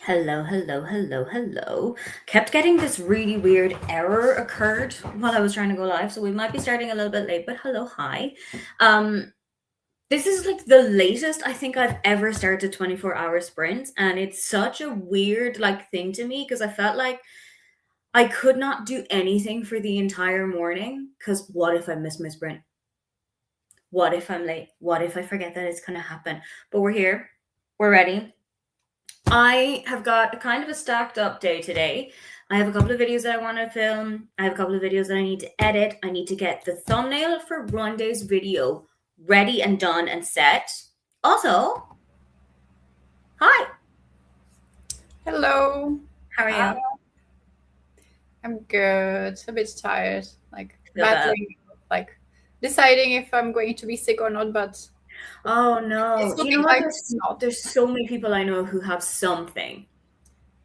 Hello, hello, hello, hello. Kept getting this really weird error occurred while I was trying to go live, so we might be starting a little bit late, but hello, hi. Um, this is like the latest I think I've ever started 24-hour sprints, and it's such a weird like thing to me because I felt like I could not do anything for the entire morning because what if I miss my sprint? What if I'm late? What if I forget that it's gonna happen? But we're here, we're ready. I have got a kind of a stacked up day today. I have a couple of videos that I want to film. I have a couple of videos that I need to edit. I need to get the thumbnail for Monday's video ready and done and set. Also, hi. Hello. How are you? I'm good. A bit tired. Like Feel bad. battling, like deciding if I'm going to be sick or not. But Oh no. it's You looking know what? like it's not. There's so many people I know who have something.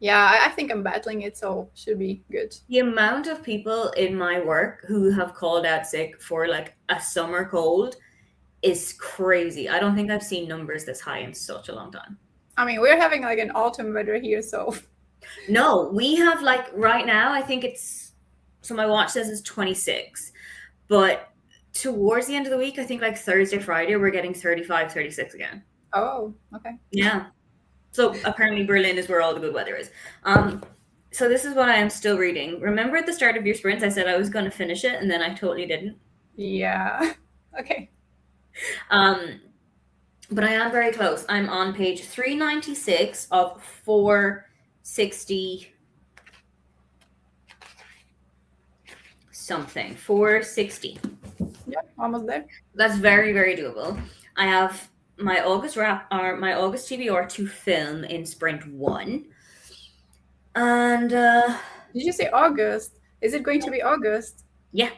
Yeah, I think I'm battling it, so should be good. The amount of people in my work who have called out sick for like a summer cold is crazy. I don't think I've seen numbers this high in such a long time. I mean, we're having like an autumn weather here, so No, we have like right now, I think it's so my watch says it's 26, but towards the end of the week, I think like Thursday, Friday, we're getting 35, 36 again. oh, okay. Yeah. So apparently Berlin is where all the good weather is. So this is what I am still reading. Remember at the start of your sprints, I said I was going to finish it, and then I totally didn't. Yeah. Okay. But I am very close. I'm on page 396 of 460 something. 460. Yeah, almost there. That's very, very doable. I have my August wrap or my August TBR to film in sprint 1. And Did you say August? Is it going to be August? yeah.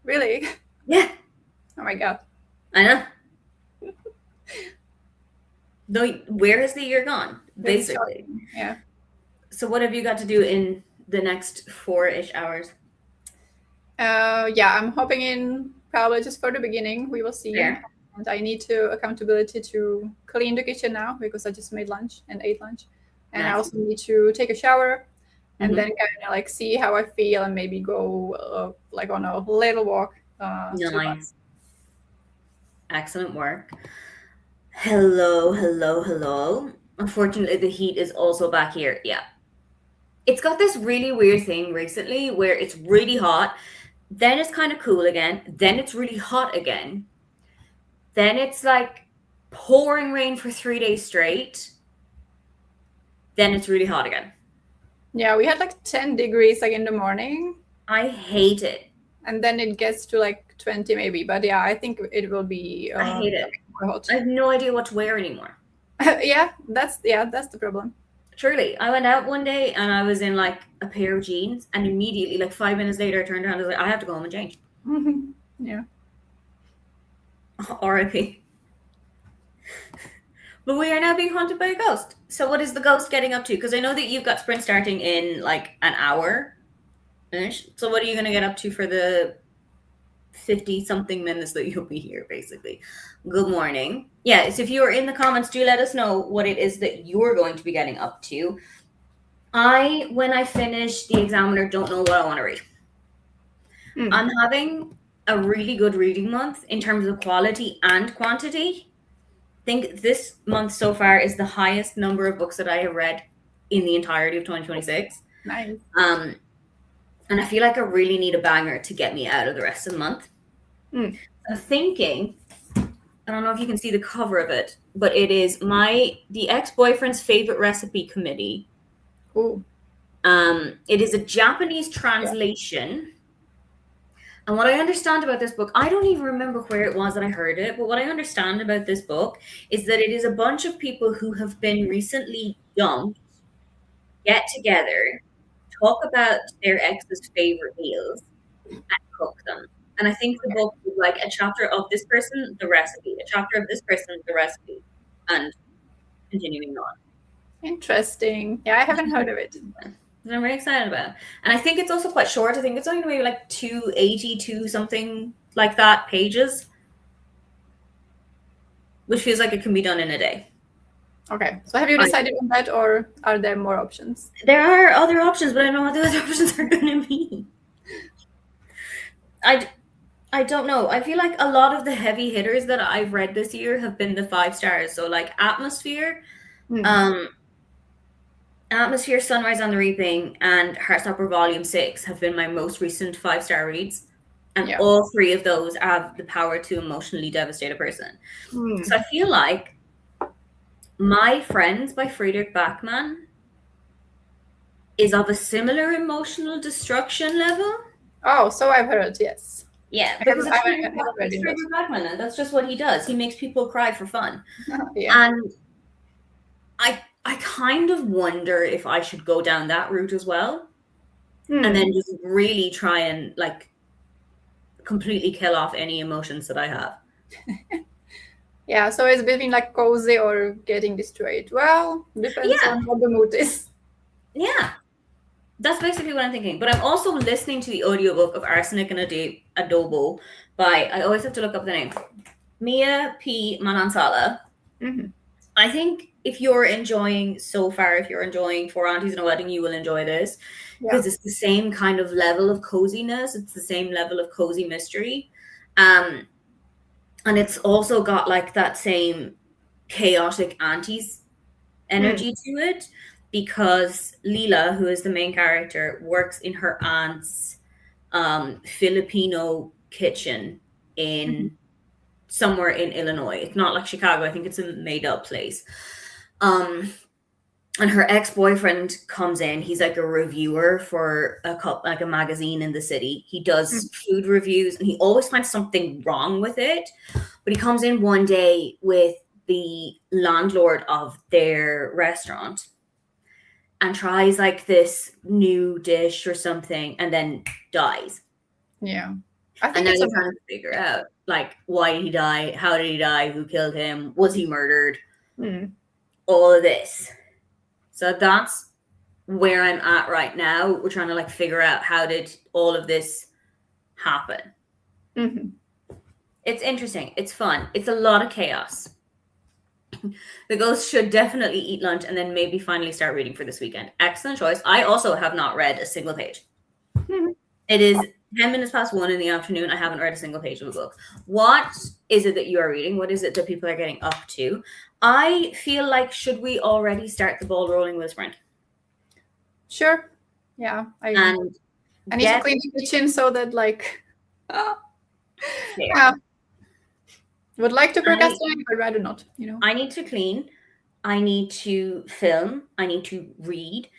Really? Yeah. Oh my god. I know. Though where has the year gone? That's Basically. shocking. Yeah. So what have you got to do in the next 4-ish hours? Yeah, I'm hopping in probably just for the beginning. We will see. Fair. And I need to accountability to clean the kitchen now because I just made lunch and ate lunch. And I Nice. also need to take a shower and Mhm. then kind of like see how I feel and maybe go like on a little walk. Nice. Excellent work. Hello, hello, hello. Unfortunately, the heat is also back here. Yeah. It's got this really weird thing recently where it's really hot, then it's kind of cool again, then it's really hot again, then it's like pouring rain for 3 days straight, then it's really hot again. Yeah, we had like 10 degrees like in the morning. I hate it. And then it gets to like 20 maybe. But yeah, I think it will be I hate it. more hot. I have no idea what to wear anymore. Yeah, that's the problem. Truly, I went out one day and I was in like a pair of jeans, and immediately, like 5 minutes later, I turned around and was like, I have to go home and change. Yeah. R.I.P. But we are now being haunted by a ghost. So what is the ghost getting up to? Because I know that you've got sprint starting in like an hour-ish. So what are you going to get up to for the 50-something minutes that you'll be here, basically? Good morning. Yeah, so if you are in the comments, do let us know what it is that you're going to be getting up to. When I finish the examiner, don't know what I want to read. I'm having a really good reading month in terms of quality and quantity. I think this month so far is the highest number of books that I have read in the entirety of 2026. Nice. And I feel like I really need a banger to get me out of the rest of the month. I'm thinking, I don't know if you can see the cover of it, but it is the ex-boyfriend's favorite recipe committee. Ooh. It is a Japanese translation. And what I understand about this book, I don't even remember where it was that I heard it, but what I understand about this book is that it is a bunch of people who have been recently dumped, get together, talk about their ex's favorite meals, and cook them. And I think the book is like a chapter of this person, the recipe, a chapter of this person, the recipe, and continuing on. Interesting. Yeah, I haven't heard of it. I'm very excited about it. And I think it's also quite short. I think it's only maybe like 282 something like that pages, which feels like it can be done in a day. Okay. So have you I, decided on that, or are there more options? there are other options, but I don't know what the other options are going to be. I, I don't know. I feel like a lot of the heavy hitters that I've read this year have been the 5 stars. So like Hmm. um, Atmosphere, Sunrise on the Reaping, and Heartstopper Volume 6 have been my most recent 5 star reads. And Yeah. all three of those have the power to emotionally devastate a person. Hmm. So I feel like My Friends by Friedrich Bachmann is of a similar emotional destruction level. Oh, so I've heard. Yes. Yeah, I because haven't, I haven't, I haven't read It's in that. Friedrich Bachmann, and that's just what he does. He makes people cry for fun. Yeah. And I kind of wonder if I should go down that route as well, and then Hmm. just really try and like completely kill off any emotions that I have. Yeah. So it's between like cozy or getting destroyed. Well, depends Yeah, on what the mood is. yeah. That's basically what I'm thinking. But I'm also listening to the audiobook of Arsenic and Adobo by, I always have to look up the name, Mia P. Manansala. Hmm. I think if you're enjoying so far, if you're enjoying Four Aunties and a Wedding, you will enjoy this Yeah. because it's the same kind of level of coziness. It's the same level of cozy mystery. Um, and it's also got like that same chaotic aunties Hmm. energy to it because Leela, who is the main character, works in her aunt's Filipino kitchen Hmm. in somewhere in Illinois. It's not like Chicago. I think it's a made up place. Um, and her ex-boyfriend comes in. He's like a reviewer for like a magazine in the city. He does food reviews and he always finds something wrong with it. But he comes in one day with the landlord of their restaurant and tries like this new dish or something and then dies. Yeah. I And think now it's a. they're trying to figure out like why did he die, how did he die, who killed him, was he murdered, Hmm. all of this. So that's where I'm at right now. We're trying to like figure out how did all of this happen. Hmm. It's interesting. It's fun. It's a lot of chaos. The ghost should definitely eat lunch and then maybe finally start reading for this weekend. Excellent choice. I also have not read a single page. It is 10 minutes past 1 in the afternoon. I haven't read a single page of a book. What is it that you are reading? What is it that people are getting up to? I feel like, should we already start the ball rolling with sprint? Sure. Yeah. And I need to get clean the kitchen so that like. there. Yeah. Would like to I, procrastinate, but rather not. You know. I need to clean. I need to film. I need to read.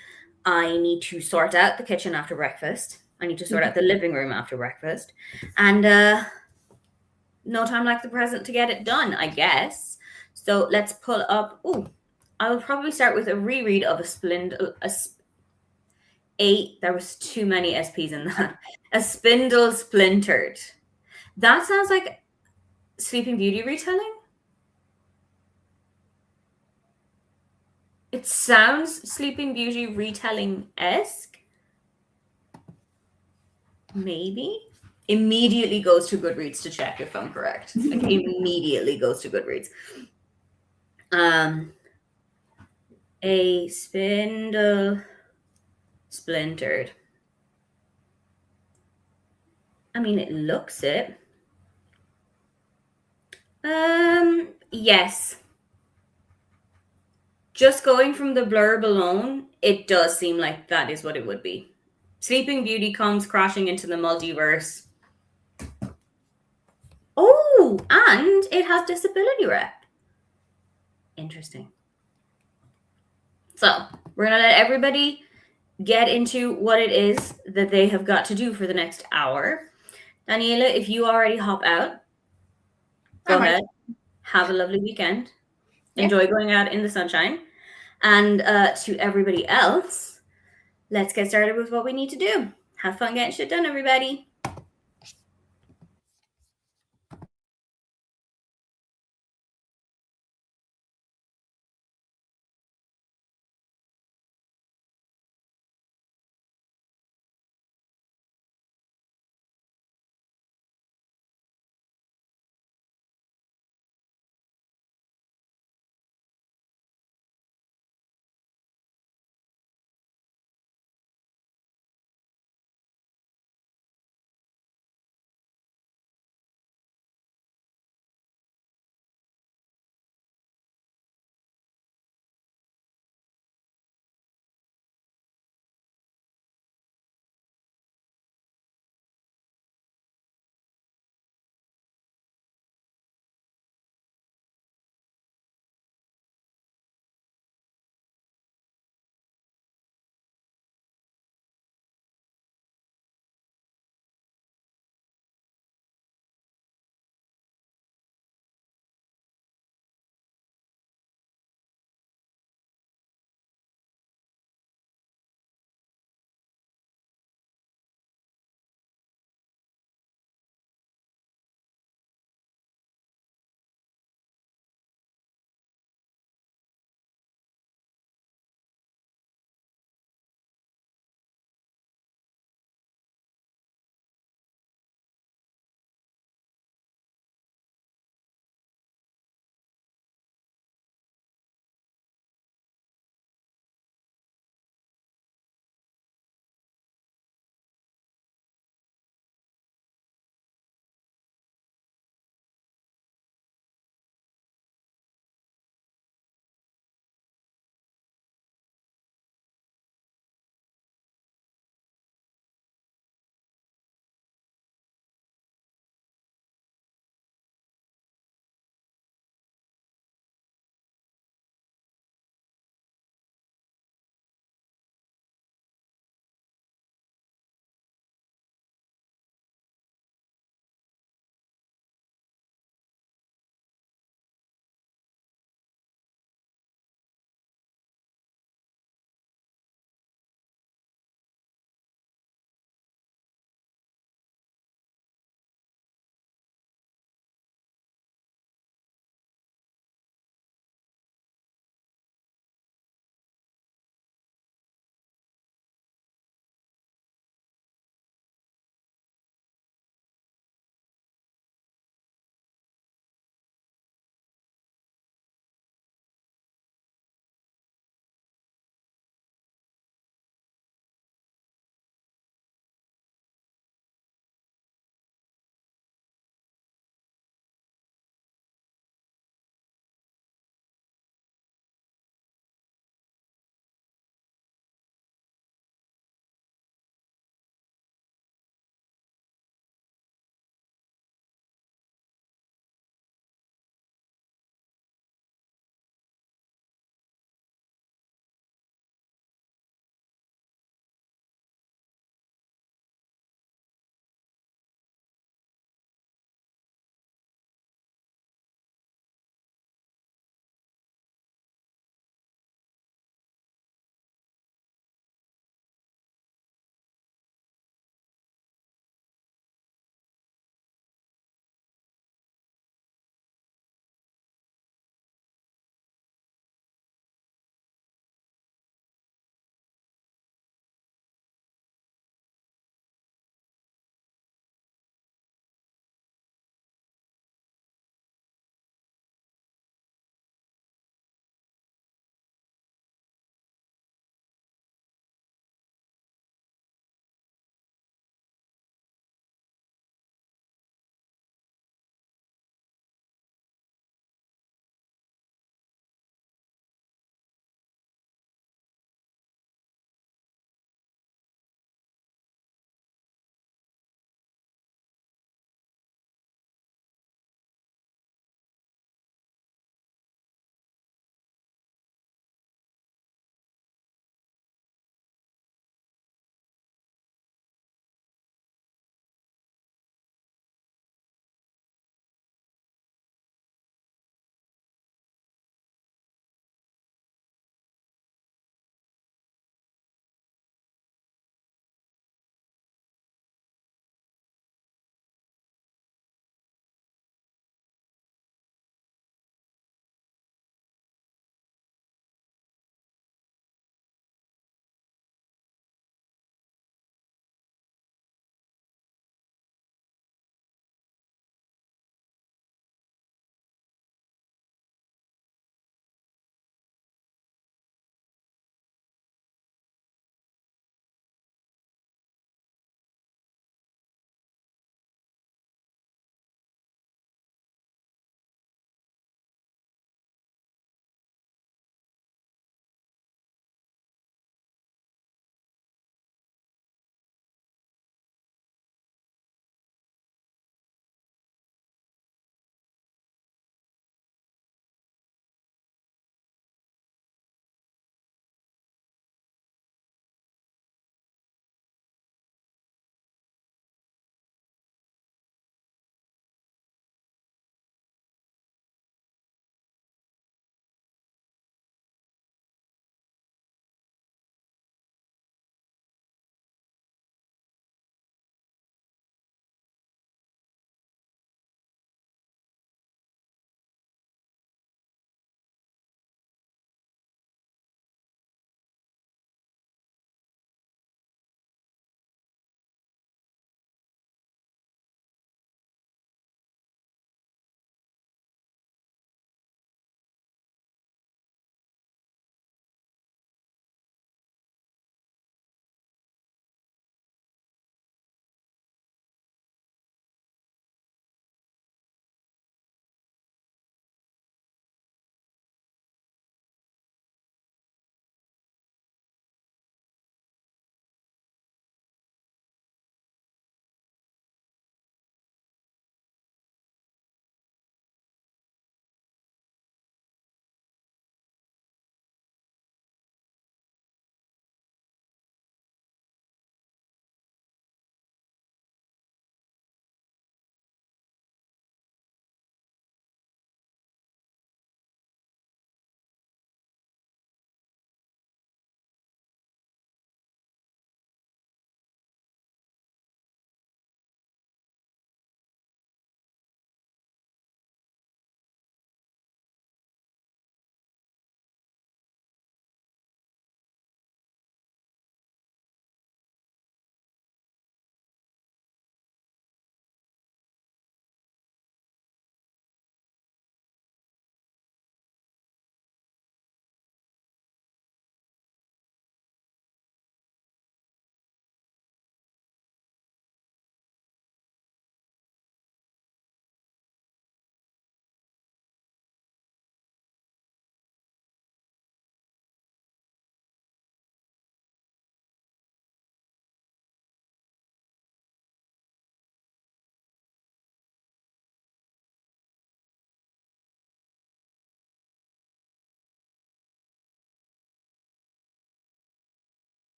I need to sort out the kitchen after breakfast. I need to sort out the living room after breakfast. And no time like the present to get it done, I guess. So let's pull up. Oh, I will probably start with a reread of a Spindle. There was too many SPs in that. A Spindle Splintered. That sounds like Sleeping Beauty retelling. It sounds Sleeping Beauty retelling esque. Maybe. Immediately goes to Goodreads to check if I'm correct. Like immediately goes to Goodreads. Um, a Spindle Splintered. I mean, it looks it. Yes. Just going from the blurb alone, it does seem like that is what it would be. Sleeping Beauty comes crashing into the multiverse. Oh, and it has disability rep. Interesting. So, we're going to let everybody get into what it is that they have got to do for the next hour. Daniela, if you already hop out, I go might. ahead. Have a lovely weekend. Yeah. Enjoy going out in the sunshine. And to everybody else, let's get started with what we need to do. Have fun getting shit done, everybody.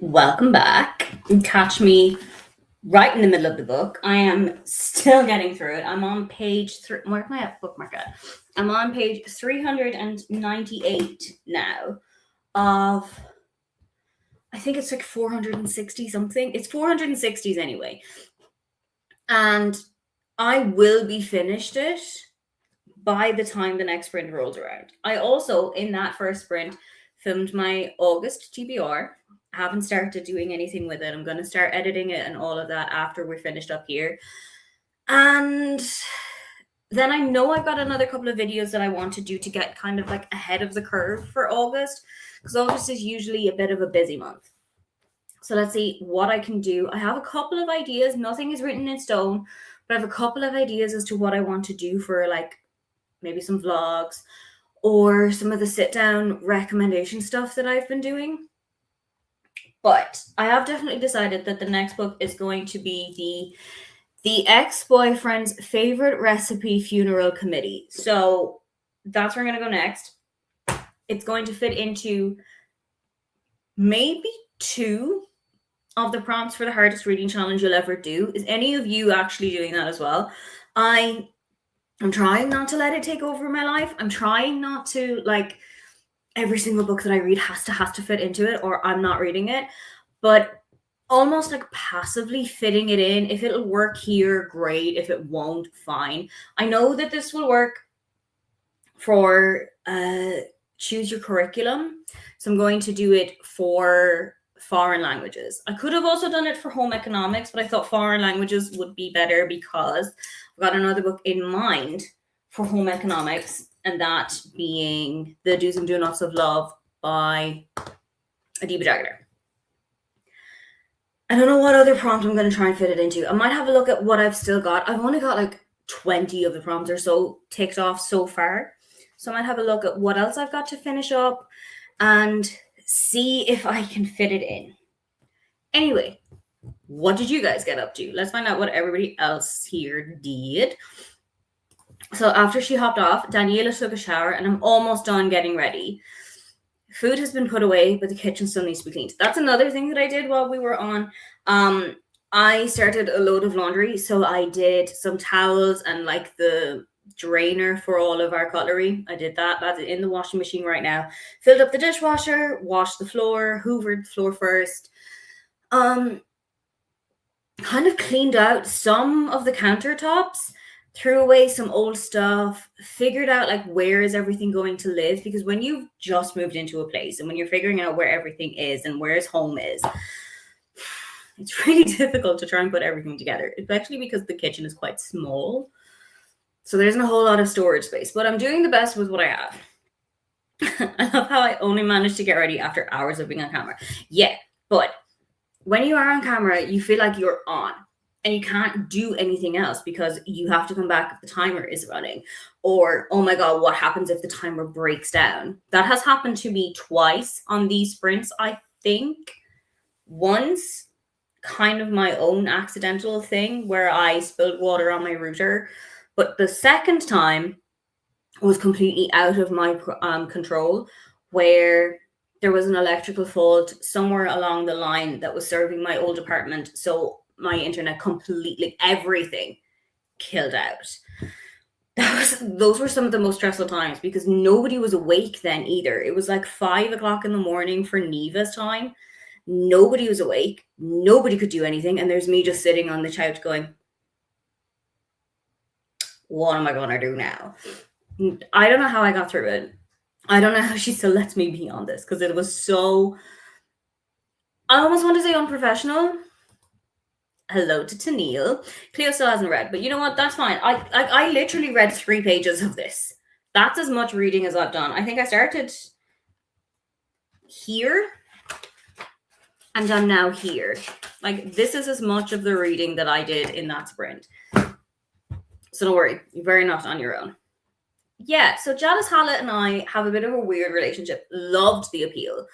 Welcome back. You catch me right in the middle of the book. I am still getting through it. I'm on page three. Where's my bookmark at? I'm on page 398 now of, I think it's like 460 something. It's 460s anyway. And I will be finished it by the time the next sprint rolls around. I also, in that first sprint, filmed my August TBR. I haven't started doing anything with it. I'm going to start editing it and all of that after we're finished up here. And then I know I've got another couple of videos that I want to do to get kind of like ahead of the curve for August, because August is usually a bit of a busy month. So let's see what I can do. I have a couple of ideas. Nothing is written in stone, but I have a couple of ideas as to what I want to do for like maybe some vlogs or some of the sit down recommendation stuff that I've been doing. But I have definitely decided that the next book is going to be the ex-boyfriend's favorite recipe funeral committee. So that's where I'm going to go next. It's going to fit into maybe 2 of the prompts for the hardest reading challenge you'll ever do. Is any of you actually doing that as well? I'm trying not to let it take over my life. I'm trying not to, like, every single book that I read has to fit into it or I'm not reading it. But almost like passively fitting it in. If it'll work here, great. If it won't, fine. I know that this will work for choose your curriculum. So I'm going to do it for foreign languages. I could have also done it for home economics, but I thought foreign languages would be better because I've got another book in mind for home economics, and that being The Do's and Do Nots of Love by Adiba Jagger. I don't know what other prompt I'm going to try and fit it into. I might have a look at what I've still got. I've only got like 20 of the prompts or so ticked off so far. So I might have a look at what else I've got to finish up and see if I can fit it in. Anyway, what did you guys get up to? Let's find out what everybody else here did. So after she hopped off, Daniela took a shower and I'm almost done getting ready. Food has been put away, but the kitchen still needs to be cleaned. That's another thing that I did while we were on. I started a load of laundry. So I did some towels and like the drainer for all of our cutlery. I did that. That's in the washing machine right now. Filled up the dishwasher, washed the floor, hoovered the floor first. Kind of cleaned out some of the countertops, threw away some old stuff, figured out like where is everything going to live, because when you've just moved into a place and when you're figuring out where everything is and where his home is, it's really difficult to try and put everything together, especially because the kitchen is quite small. So there isn't a whole lot of storage space, but I'm doing the best with what I have. I love how I only managed to get ready after hours of being on camera. Yeah, but when you are on camera, you feel like you're on and you can't do anything else because you have to come back if the timer is running. Or, oh my God, what happens if the timer breaks down? That has happened to me twice on these sprints, I think. Once, kind of my own accidental thing where I spilled water on my router. But the second time was completely out of my control, where there was an electrical fault somewhere along the line that was serving my old apartment. So my internet completely, everything killed out. Those were some of the most stressful times because nobody was awake then either. It was like 5 o'clock in the morning for Neva's time. Nobody was awake. Nobody could do anything. And there's me just sitting on the couch going, what am I going to do now? I don't know how I got through it. I don't know how she still lets me be on this because it was so, I almost want to say unprofessional. Hello to Tennille. Cleo still hasn't read, but you know what? That's fine. I literally read 3 pages of this. That's as much reading as I've done. I think I started here and I'm now here. Like, this is as much of the reading that I did in that sprint. So don't worry, you're very not on your own. Yeah, so Janice Hallett and I have a bit of a weird relationship. Loved the appeal.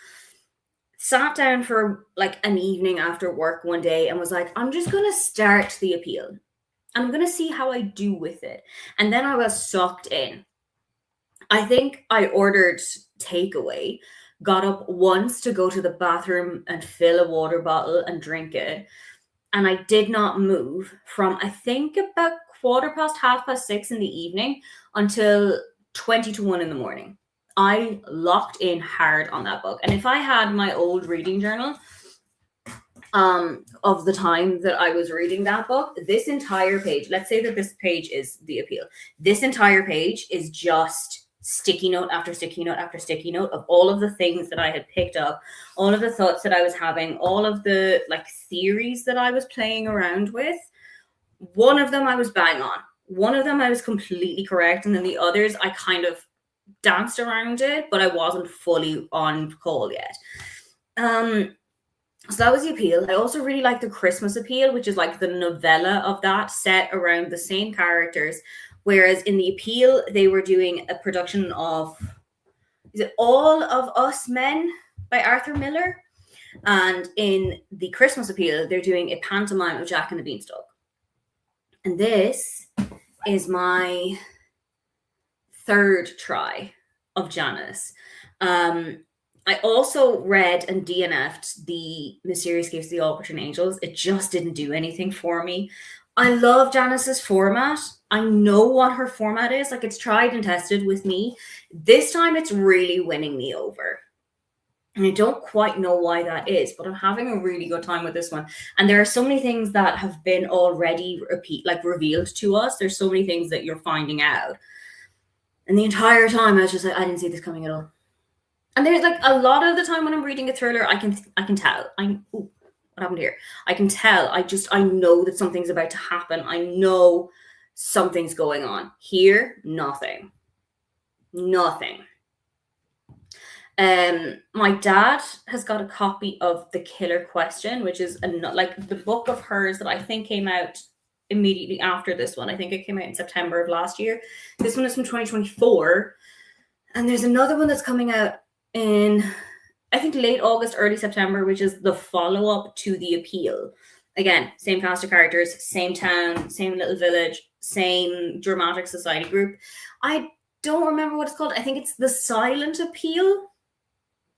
Sat down for like an evening after work one day and was like, I'm just going to start the appeal. I'm going to see how I do with it. And then I was sucked in. I think I ordered takeaway got up once to go to the bathroom and fill a water bottle and drink it. And I did not move from, I think, about quarter past, 6:30 in the evening until 20 to 1 in the morning. I locked in hard on that book. And if I had my old reading journal, of the time that I was reading that book, this entire page, let's say that this page is the appeal. This entire page is just sticky note after sticky note after sticky note of all of the things that I had picked up, all of the thoughts that I was having, all of the like theories that I was playing around with. One of them I was bang on. One of them I was completely correct, and then the others I kind of danced around it, but I wasn't fully on call yet. So that was the appeal. I also really like the Christmas appeal, which is like the novella of that set around the same characters. Whereas in the appeal, they were doing a production of, is it All of Us Men by Arthur Miller? And in the Christmas appeal, they're doing a pantomime of Jack and the Beanstalk. And this is my third try of Janice. I also read and DNF'd the Mysterious Gifts of the All-Watching Angels. It just didn't do anything for me. I love Janice's format. I know what her format is. Like, it's tried and tested with me. This time it's really winning me over. And I don't quite know why that is, but I'm having a really good time with this one. And there are so many things that have been already revealed to us. There's so many things that you're finding out. And the entire time I was just like, I didn't see this coming at all. And there's like a lot of the time when I'm reading a thriller, I can tell. What happened here? I can tell. I know that something's about to happen. I know something's going on. Here, nothing. Nothing. My dad has got a copy of The Killer Question, which is like the book of hers that I think came out immediately after this one. I think it came out in September of last year. This one is from 2024. And there's another one that's coming out in, I think, late August, early September, which is the follow-up to The Appeal. Again, same cast of characters, same town, same little village, same dramatic society group. I don't remember what it's called. I think it's The Silent Appeal.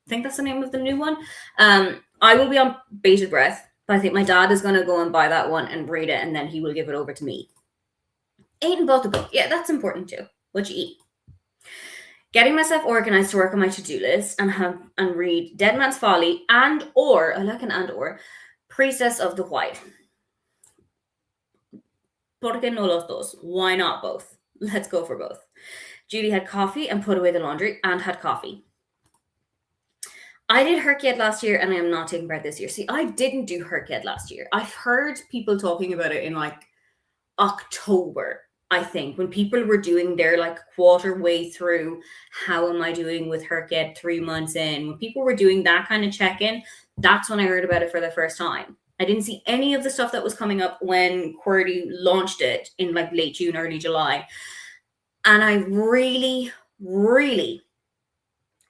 I think that's the name of the new one. I will be on bated breath, but I think my dad is going to go and buy that one and read it, and then he will give it over to me. Ate and bought the book. Yeah, that's important too. What you eat. Getting myself organized to work on my to-do list and read Dead Man's Folly I like an and/or, Priestess of the White. ¿Por qué no los dos? Why not both? Let's go for both. Julie had coffee and put away the laundry and had coffee. I did Herkiad last year and I am not taking part this year. See, I didn't do Herkiad last year. I've heard people talking about it in like October, I think, when people were doing their like quarter way through, how am I doing with Herkiad 3 months in? When people were doing that kind of check-in, that's when I heard about it for the first time. I didn't see any of the stuff that was coming up when QWERTY launched it in like late June, early July. And I really, really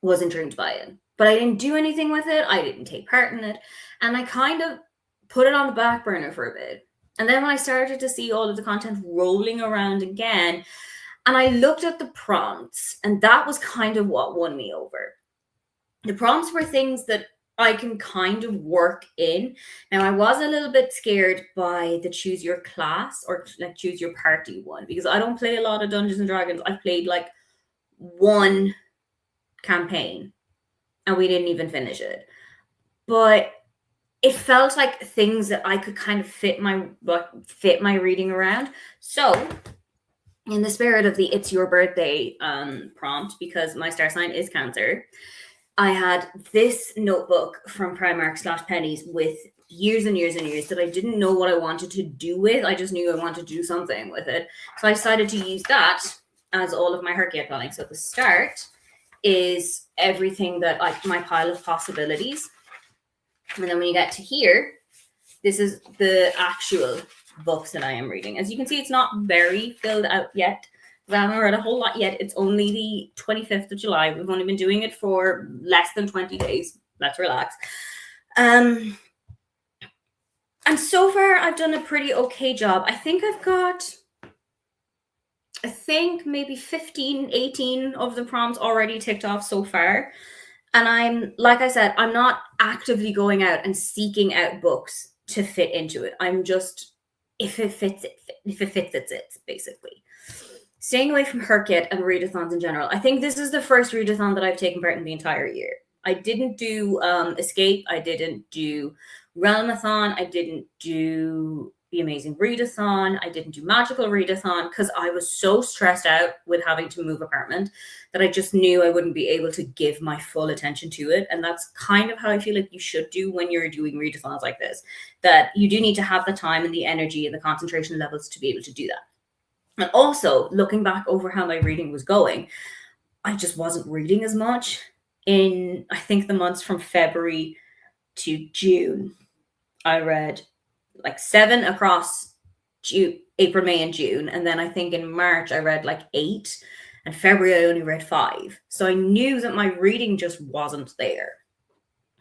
was intrigued by it. But I didn't do anything with it. I didn't take part in it. And I kind of put it on the back burner for a bit. And then when I started to see all of the content rolling around again, and I looked at the prompts, and that was kind of what won me over. The prompts were things that I can kind of work in. Now, I was a little bit scared by the choose your class or like choose your party one, because I don't play a lot of Dungeons and Dragons. I've played like one campaign and we didn't even finish it. But it felt like things that I could kind of fit my reading around. So, in the spirit of the It's Your Birthday prompt, because my star sign is Cancer, I had this notebook from Primark/Pennies with years and years and years that I didn't know what I wanted to do with. I just knew I wanted to do something with it. So I decided to use that as all of my Herkiad planning. So at the start is everything that my pile of possibilities. And then when you get to here, this is the actual books that I am reading. As you can see, it's not very filled out yet. I haven't read a whole lot yet. It's only the 25th of July. We've only been doing it for less than 20 days. Let's relax. And so far, I've done a pretty okay job. I think I've got, maybe 15, 18 of the prompts already ticked off so far. And I'm, like I said, I'm not actively going out and seeking out books to fit into it. I'm just, if it fits, if it fits, it's basically. Staying away from her kit and readathons in general. I think this is the first readathon that I've taken part in the entire year. I didn't do Escape. I didn't do Realmathon. I didn't do the Amazing Readathon. I didn't do Magical Readathon because I was so stressed out with having to move apartment that I just knew I wouldn't be able to give my full attention to it. And that's kind of how I feel like you should do when you're doing readathons like this, that you do need to have the time and the energy and the concentration levels to be able to do that. And also, looking back over how my reading was going, I just wasn't reading as much in, I think, the months from February to June. I read like 7 across June, April, May, and June. And then I think in March, I read like 8. And February, I only read 5. So I knew that my reading just wasn't there.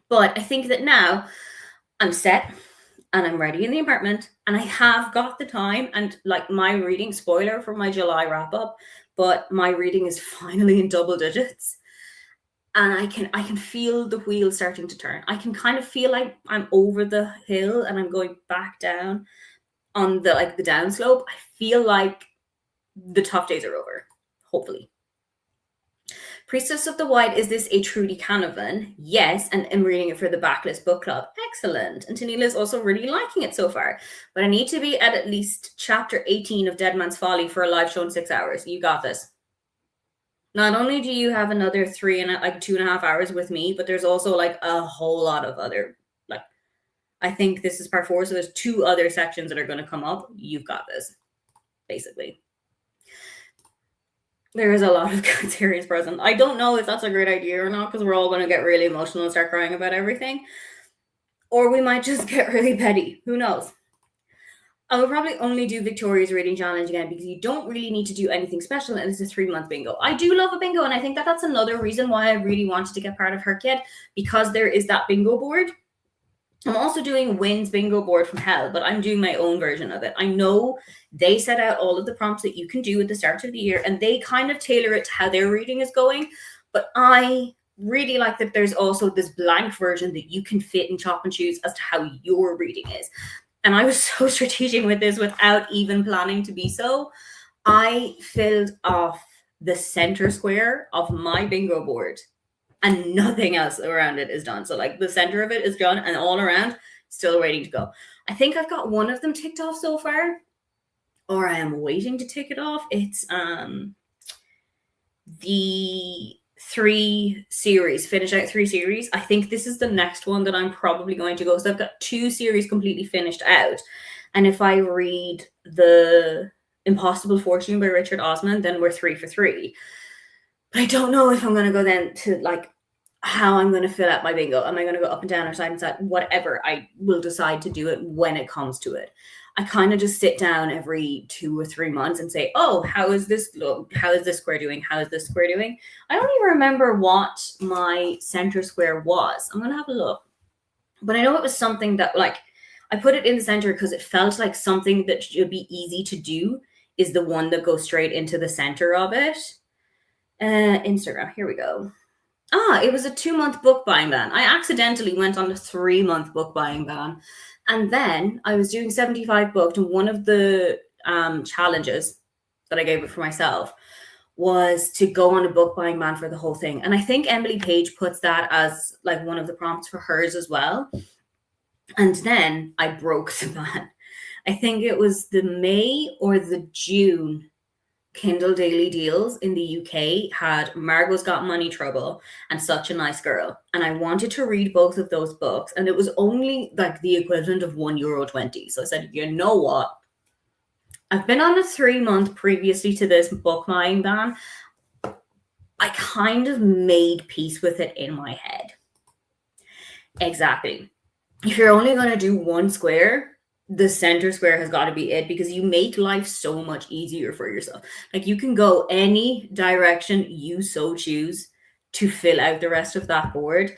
But I think that now I'm set and I'm ready in the apartment and I have got the time, and like my reading, spoiler for my July wrap up, but my reading is finally in double digits, and I can feel the wheel starting to turn. I can kind of feel like I'm over the hill and I'm going back down on the like the downslope. I feel like the tough days are over, hopefully. Priestess of the White, is this a truly Canavan? Yes, and I'm reading it for the Backlist Book Club. Excellent. And Tanila is also really liking it so far. But I need to be at least chapter 18 of Dead Man's Folly for a live show in 6 hours. You got this. Not only do you have another 2.5 hours with me, but there's also like a whole lot of other, like, I think this is part 4, so there's 2 other sections that are going to come up. You've got this, basically. There is a lot of good series present. I don't know if that's a great idea or not, because we're all going to get really emotional and start crying about everything. Or we might just get really petty. Who knows? I will probably only do Victoria's Reading Challenge again because you don't really need to do anything special, and it's a 3-month bingo. I do love a bingo, and I think that that's another reason why I really wanted to get part of Her Kit, because there is that bingo board. I'm also doing Wynn's bingo board from hell, but I'm doing my own version of it. I know they set out all of the prompts that you can do at the start of the year, and they kind of tailor it to how their reading is going. But I really like that there's also this blank version that you can fit and chop and choose as to how your reading is. And I was so strategic with this without even planning to be so. I filled off the center square of my bingo board, and nothing else around it is done. So like the center of it is done, and all around still waiting to go. I think I've got one of them ticked off so far, or I am waiting to tick it off. It's the 3 series, finish out 3 series. I think this is the next one that I'm probably going to go. So I've got 2 series completely finished out. And if I read the Impossible Fortune by Richard Osman, then we're 3 for 3. But I don't know if I'm going to go then to like how I'm going to fill out my bingo. Am I going to go up and down or side and side? Whatever. I will decide to do it when it comes to it. I kind of just sit down every 2 or 3 months and say, oh, how is this look? How is this square doing? How is this square doing? I don't even remember what my center square was. I'm going to have a look. But I know it was something that, like, I put it in the center because it felt like something that should be easy to do is the one that goes straight into the center of it. Instagram, here we go. It was a 2-month book buying ban. I accidentally went on a 3-month book buying ban. And then I was doing 75 booked, and one of the challenges that I gave it for myself was to go on a book buying ban for the whole thing. And I think Emily Page puts that as like one of the prompts for hers as well. And then I broke the ban. I think it was the May or the June Kindle Daily Deals in the UK had Margot's Got Money Trouble and Such a Nice Girl. And I wanted to read both of those books, and it was only like the equivalent of €1.20. So I said, you know what? I've been on a 3-month previously to this book buying ban. I kind of made peace with it in my head. Exactly. If you're only going to do one square, the center square has got to be it, because you make life so much easier for yourself. Like, you can go any direction you so choose to fill out the rest of that board.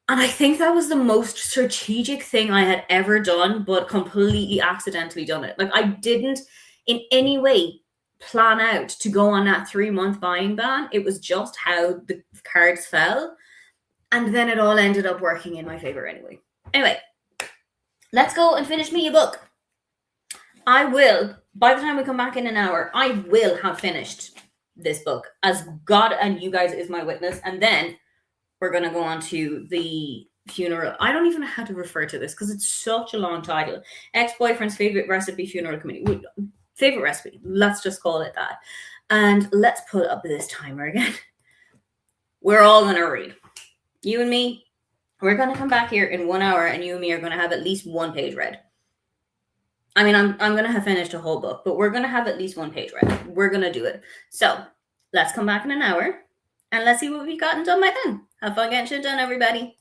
And I think that was the most strategic thing I had ever done, but completely accidentally done it. Like, I didn't in any way plan out to go on that 3-month buying ban. It was just how the cards fell. And then it all ended up working in my favor anyway. Anyway, let's go and finish me a book. I will, by the time we come back in an hour, I will have finished this book, as God and you guys is my witness. And then we're going to go on to the funeral. I don't even know how to refer to this because it's such a long title. Ex-boyfriend's favorite recipe funeral committee. Favorite recipe. Let's just call it that. And let's put up this timer again. We're all going to read. You and me, we're going to come back here in 1 hour, and you and me are going to have at least one page read. I mean, I'm going to have finished a whole book, but we're going to have at least one page read. We're going to do it. So let's come back in an hour, and let's see what we've gotten done by then. Have fun getting shit done, everybody.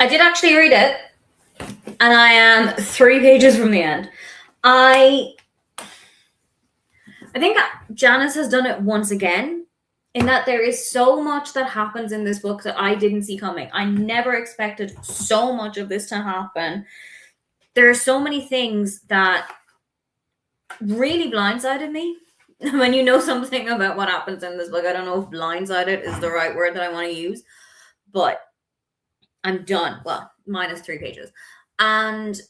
I did actually read it, and I am 3 pages from the end. I think Janice has done it once again, in that there is so much that happens in this book that I didn't see coming. I never expected so much of this to happen. There are so many things that really blindsided me. When you know something about what happens in this book, I don't know if blindsided is the right word that I want to use, but I'm done. Well, minus 3 pages. And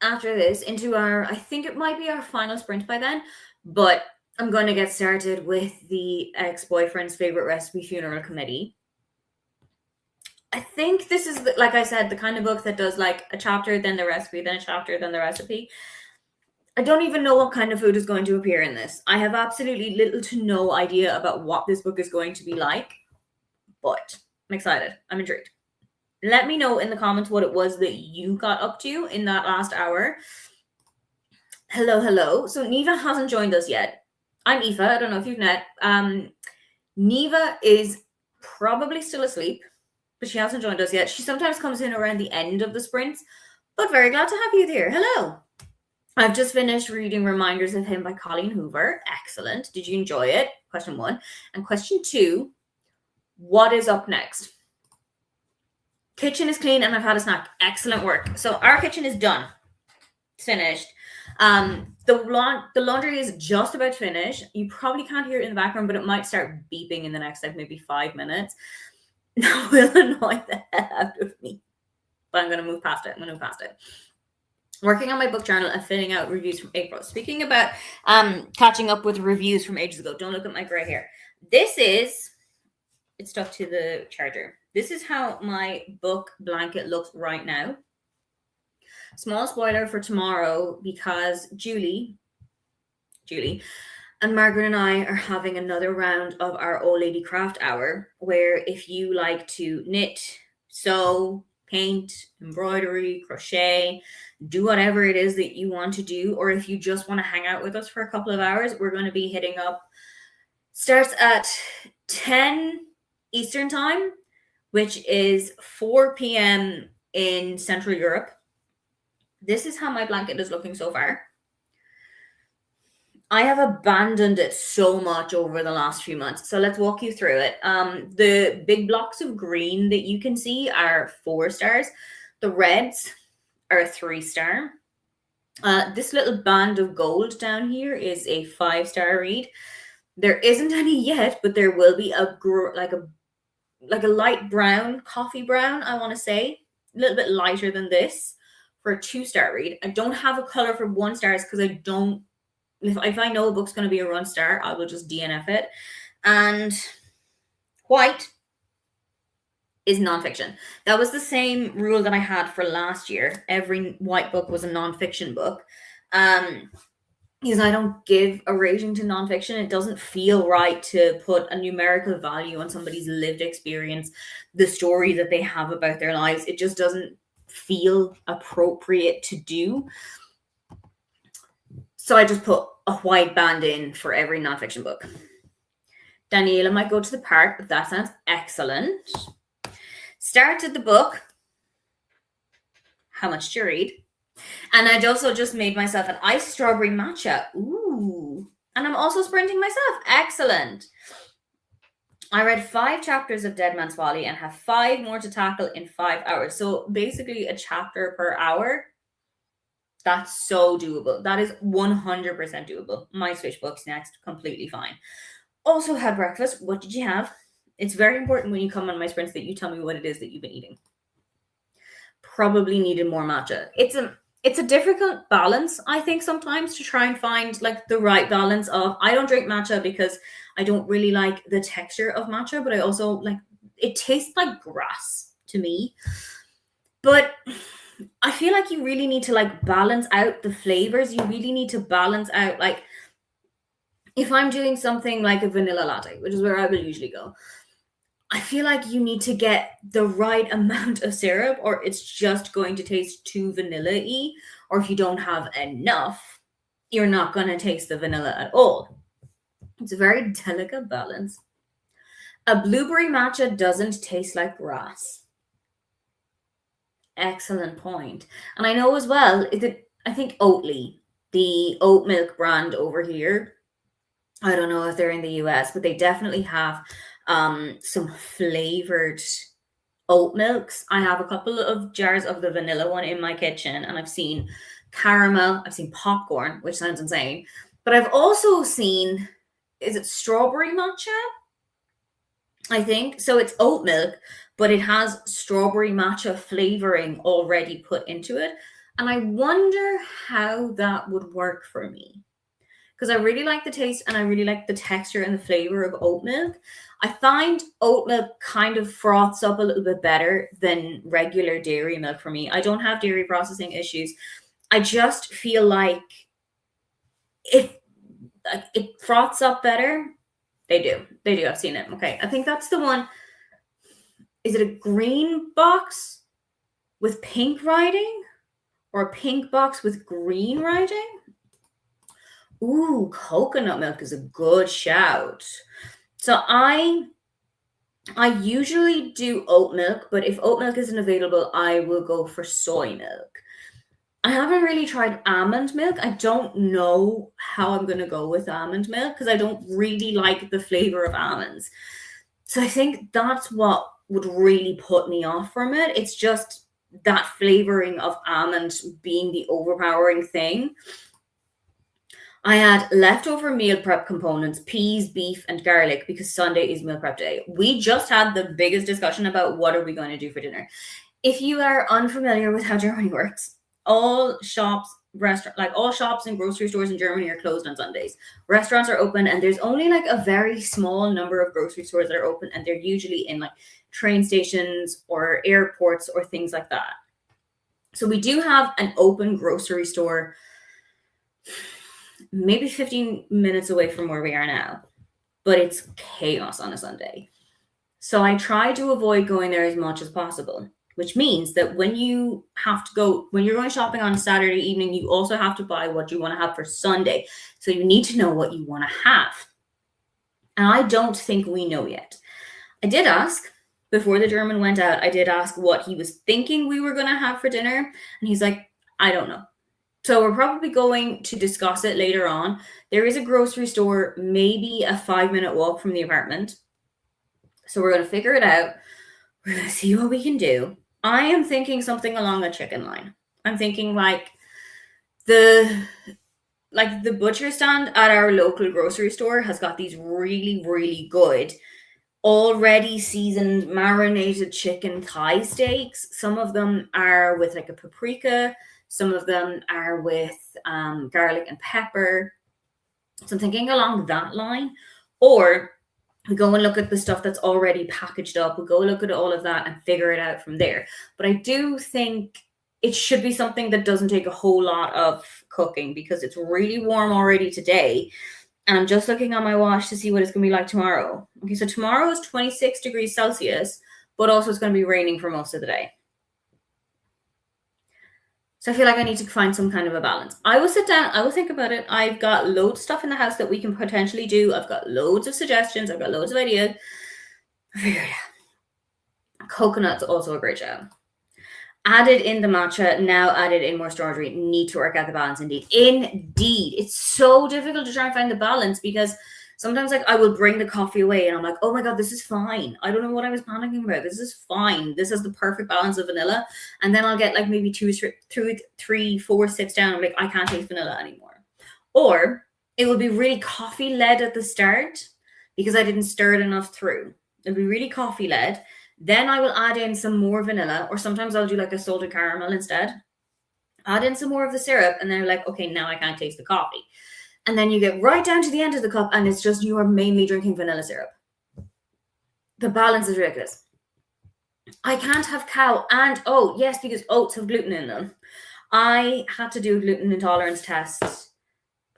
after this, into I think it might be our final sprint by then, but I'm going to get started with the ex-boyfriend's favorite recipe funeral committee. I think this is, like I said, the kind of book that does like a chapter, then the recipe, then a chapter, then the recipe. I don't even know what kind of food is going to appear in this. I have absolutely little to no idea about what this book is going to be like, but I'm excited. I'm intrigued. Let me know in the comments what it was that you got up to in that last hour. Hello, hello. So Neva hasn't joined us yet. I'm Aoife. I don't know if you've met. Neva is probably still asleep, but she hasn't joined us yet. She sometimes comes in around the end of the sprints, but very glad to have you there. Hello. I've just finished reading Reminders of Him by Colleen Hoover. Excellent. Did you enjoy it? Question 1. And question 2, what is up next? Kitchen is clean and I've had a snack. Excellent work. So our kitchen is done. It's finished. The laundry is just about finished. You probably can't hear it in the background, but it might start beeping in the next like maybe 5 minutes. That will annoy the hell out of me. But I'm going to move past it. Working on my book journal and filling out reviews from April. Speaking about catching up with reviews from ages ago, don't look at my gray hair. It's stuck to the charger. This is how my book blanket looks right now. Small spoiler for tomorrow, because Julie and Margaret and I are having another round of our old lady craft hour, where if you like to knit, sew, paint, embroidery, crochet, do whatever it is that you want to do, or if you just want to hang out with us for a couple of hours, we're going to be hitting up, starts at 10 Eastern time, which is 4 p.m. in Central Europe. This is how my blanket is looking so far. I have abandoned it so much over the last few months. So let's walk you through it. The big blocks of green that you can see are 4 stars. The reds are a 3-star. This little band of gold down here is a 5-star read. There isn't any yet, but there will be a light brown, coffee brown, I want to say. A little bit lighter than this for a 2-star read. I don't have a color for 1 stars because I don't. If I know a book's going to be a 1-star, I will just DNF it. And white is nonfiction. That was the same rule that I had for last year. Every white book was a nonfiction book. Because I don't give a rating to nonfiction. It doesn't feel right to put a numerical value on somebody's lived experience, the story that they have about their lives. It just doesn't feel appropriate to do. So I just put a white band in for every nonfiction book. Daniela might go to the park, but that sounds excellent. Started the book. How much to read? And I'd also just made myself an iced strawberry matcha. Ooh. And I'm also sprinting myself. Excellent. I read 5 chapters of Dead Man's Folly and have 5 more to tackle in 5 hours. So basically a chapter per hour. That's so doable. That is 100% doable. My switch books next. Completely fine. Also had breakfast. What did you have? It's very important when you come on my sprints that you tell me what it is that you've been eating. Probably needed more matcha. It's a difficult balance, I think, sometimes, to try and find like the right balance of, I don't drink matcha because I don't really like the texture of matcha, but I also like, it tastes like grass to me. But I feel like you really need to like balance out the flavors. You really need to balance out, like, if I'm doing something like a vanilla latte, which is where I will usually go, I feel like you need to get the right amount of syrup, or it's just going to taste too vanilla-y. Or if you don't have enough, you're not going to taste the vanilla at all. It's a very delicate balance. A blueberry matcha doesn't taste like grass. excellent point. And I know as well that I think Oatly, the oat milk brand over here, I don't know if they're in the US, but they definitely have some flavored oat milks. I have a couple of jars of the vanilla one in my kitchen, and I've seen caramel, I've seen popcorn, which sounds insane, but I've also seen, is it strawberry matcha? I think so. It's oat milk, but it has strawberry matcha flavoring already put into it. And I wonder how that would work for me because I really like the taste and I really like the texture and the flavor of oat milk. I find oat milk kind of froths up a little bit better than regular dairy milk for me. I don't have dairy processing issues. I just feel like it it froths up better. They do. They do. I've seen it. Okay. I think that's the one. Is it a green box with pink writing or a pink box with green writing? Ooh, coconut milk is a good shout. So I usually do oat milk, but if oat milk isn't available, I will go for soy milk. I haven't really tried almond milk. I don't know how I'm going to go with almond milk because I don't really like the flavor of almonds. So I think that's what would really put me off from it. It's just that flavoring of almond being the overpowering thing. I had leftover meal prep components, peas, beef, and garlic because Sunday is meal prep day. We just had the biggest discussion about what are we going to do for dinner. If you are unfamiliar with how Germany works, all shops, like all shops and grocery stores in Germany are closed on Sundays. Restaurants are open and there's only like a very small number of grocery stores that are open and they're usually in like train stations or airports or things like that. So we do have an open grocery store maybe 15 minutes away from where we are now, but it's chaos on a Sunday. So I try to avoid going there as much as possible, which means that when you have to go, when you're going shopping on Saturday evening, you also have to buy what you want to have for Sunday. So you need to know what you want to have. And I don't think we know yet. I did ask before the German went out, I did ask what he was thinking we were going to have for dinner. And he's like, I don't know. So we're probably going to discuss it later on. There is a grocery store, maybe a 5-minute walk from the apartment. So we're going to figure it out. We're going to see what we can do. I am thinking something along a chicken line. I'm thinking like the butcher stand at our local grocery store has got these really, really good already seasoned marinated chicken thigh steaks. Some of them are with like a paprika. Some of them are with garlic and pepper. So I'm thinking along that line. Or we go and look at the stuff that's already packaged up. We go look at all of that and figure it out from there. But I do think it should be something that doesn't take a whole lot of cooking because it's really warm already today. And I'm just looking on my watch to see what it's going to be like tomorrow. Okay, so tomorrow is 26 degrees Celsius, but also it's going to be raining for most of the day. So I feel like I need to find some kind of a balance. I will sit down, I will think about it. I've got loads of stuff in the house that we can potentially do. I've got loads of suggestions. I've got loads of ideas. Figure it out. Coconut's also a great job. Added in the matcha, now added in more strawberry. Need to work out the balance indeed. Indeed. It's so difficult to try and find the balance because sometimes like I will bring the coffee away and I'm like, oh my God, this is fine. I don't know what I was panicking about. This is fine. This has the perfect balance of vanilla. And then I'll get like maybe 2, 3, 4 sips down. I'm like, I can't taste vanilla anymore. Or it will be really coffee led at the start because I didn't stir it enough through. It'll be really coffee led. Then I will add in some more vanilla, or sometimes I'll do like a salted caramel instead. Add in some more of the syrup, and then you're like, okay, now I can't taste the coffee. And then you get right down to the end of the cup and it's just you are mainly drinking vanilla syrup. The balance is ridiculous. I can't have cow and yes, because oats have gluten in them. I had to do a gluten intolerance test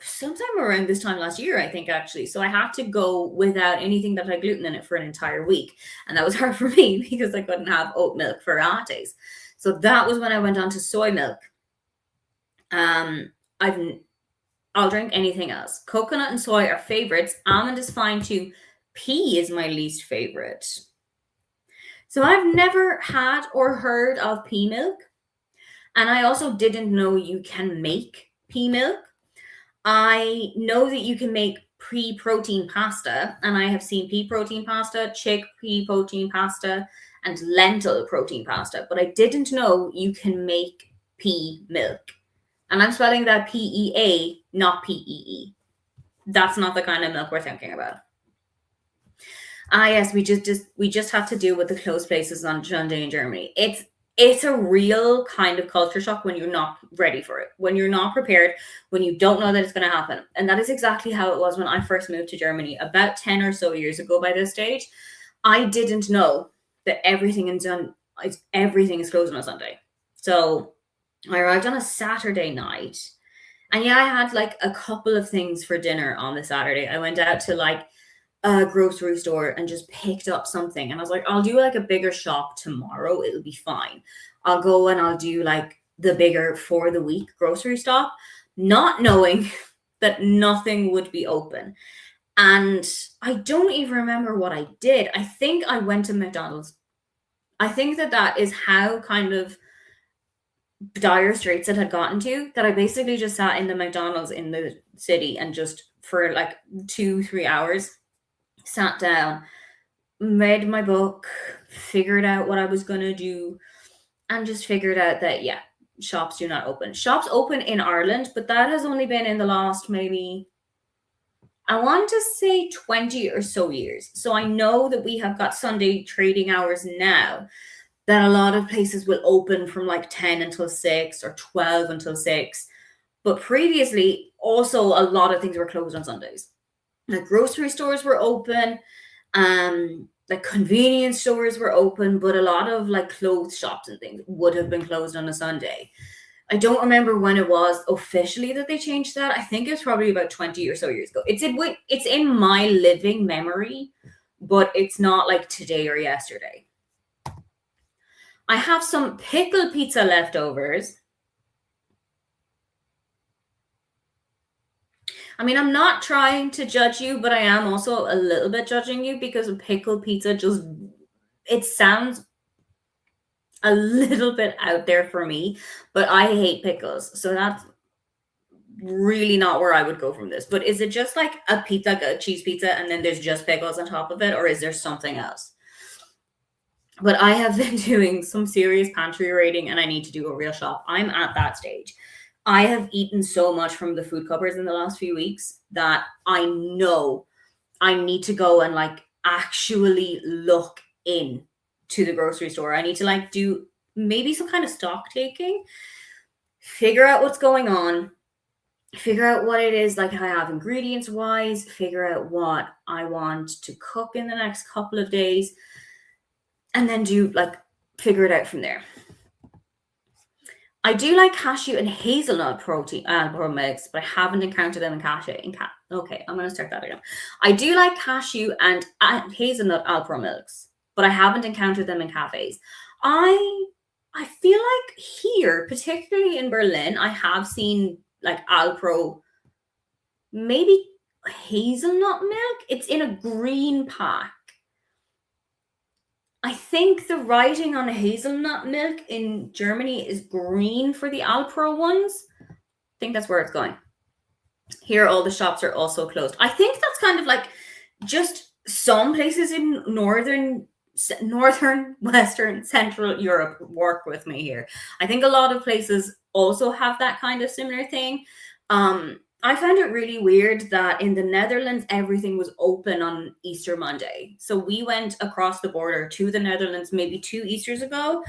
sometime around this time last year, I think actually. So I had to go without anything that had gluten in it for an entire week. And that was hard for me because I couldn't have oat milk for lattes. So that was when I went on to soy milk. I'll drink anything else. Coconut and soy are favorites. Almond is fine too. Pea is my least favorite. So I've never had or heard of pea milk. And I also didn't know you can make pea milk. I know that you can make pea protein pasta, and I have seen pea protein pasta, chickpea protein pasta, and lentil protein pasta, but I didn't know you can make pea milk. And I'm spelling that PEA, not PEE. That's not the kind of milk we're thinking about. Ah, yes, we just have to deal with the closed places on Sunday in Germany. It's a real kind of culture shock when you're not ready for it, when you're not prepared, when you don't know that it's going to happen. And that is exactly how it was when I first moved to Germany about 10 or so years ago. By this stage, I didn't know that everything is closed on a Sunday. So I arrived on a Saturday night, and yeah, I had like a couple of things for dinner on the Saturday. I went out to like a grocery store and just picked up something. And I was like, I'll do like a bigger shop tomorrow. It'll be fine. I'll go and I'll do like the bigger for the week grocery stop, not knowing that nothing would be open. And I don't even remember what I did. I think I went to McDonald's. I think that that is how kind of dire straits it had gotten to, that I basically just sat in the McDonald's in the city and just for like 2, 3 hours sat down, read my book, figured out what I was going to do, and just figured out that, yeah, shops do not open. Shops open in Ireland, but that has only been in the last maybe, I want to say 20 or so years. So I know that we have got Sunday trading hours now, that a lot of places will open from like 10 until 6 or 12 until 6. But previously, also a lot of things were closed on Sundays. Like grocery stores were open, like convenience stores were open, but a lot of like clothes shops and things would have been closed on a Sunday. I don't remember when it was officially that they changed that. I think it's probably about 20 or so years ago. It's in my living memory, but it's not like today or yesterday. I have some pickle pizza leftovers. I mean, I'm not trying to judge you, but I am also a little bit judging you because pickle pizza just, it sounds a little bit out there for me, but I hate pickles. So that's really not where I would go from this. But is it just like a pizza, like a cheese pizza, and then there's just pickles on top of it, or is there something else? But I have been doing some serious pantry raiding and I need to do a real shop. I'm at that stage. I have eaten so much from the food cupboards in the last few weeks that I know I need to go and like actually look in to the grocery store. I need to like do maybe some kind of stock taking, figure out what's going on, figure out what it is like I have ingredients wise, figure out what I want to cook in the next couple of days, and then do like figure it out from there. I do like cashew and hazelnut protein pro mix, but I haven't encountered them in cashew. Okay, I'm gonna start that again. I do like cashew and hazelnut Alpro milks, but I haven't encountered them in cafes. I feel like here, particularly in Berlin, I have seen like Alpro, maybe hazelnut milk. It's in a green pack. I think the writing on hazelnut milk in Germany is green for the Alpro ones. I think that's where it's going. Here, all the shops are also closed. I think that's kind of like just some places in northern, western, central Europe work with me here. I think a lot of places also have that kind of similar thing. I found it really weird that in the Netherlands, everything was open on Easter Monday. So we went across the border to the Netherlands maybe 2 Easters ago,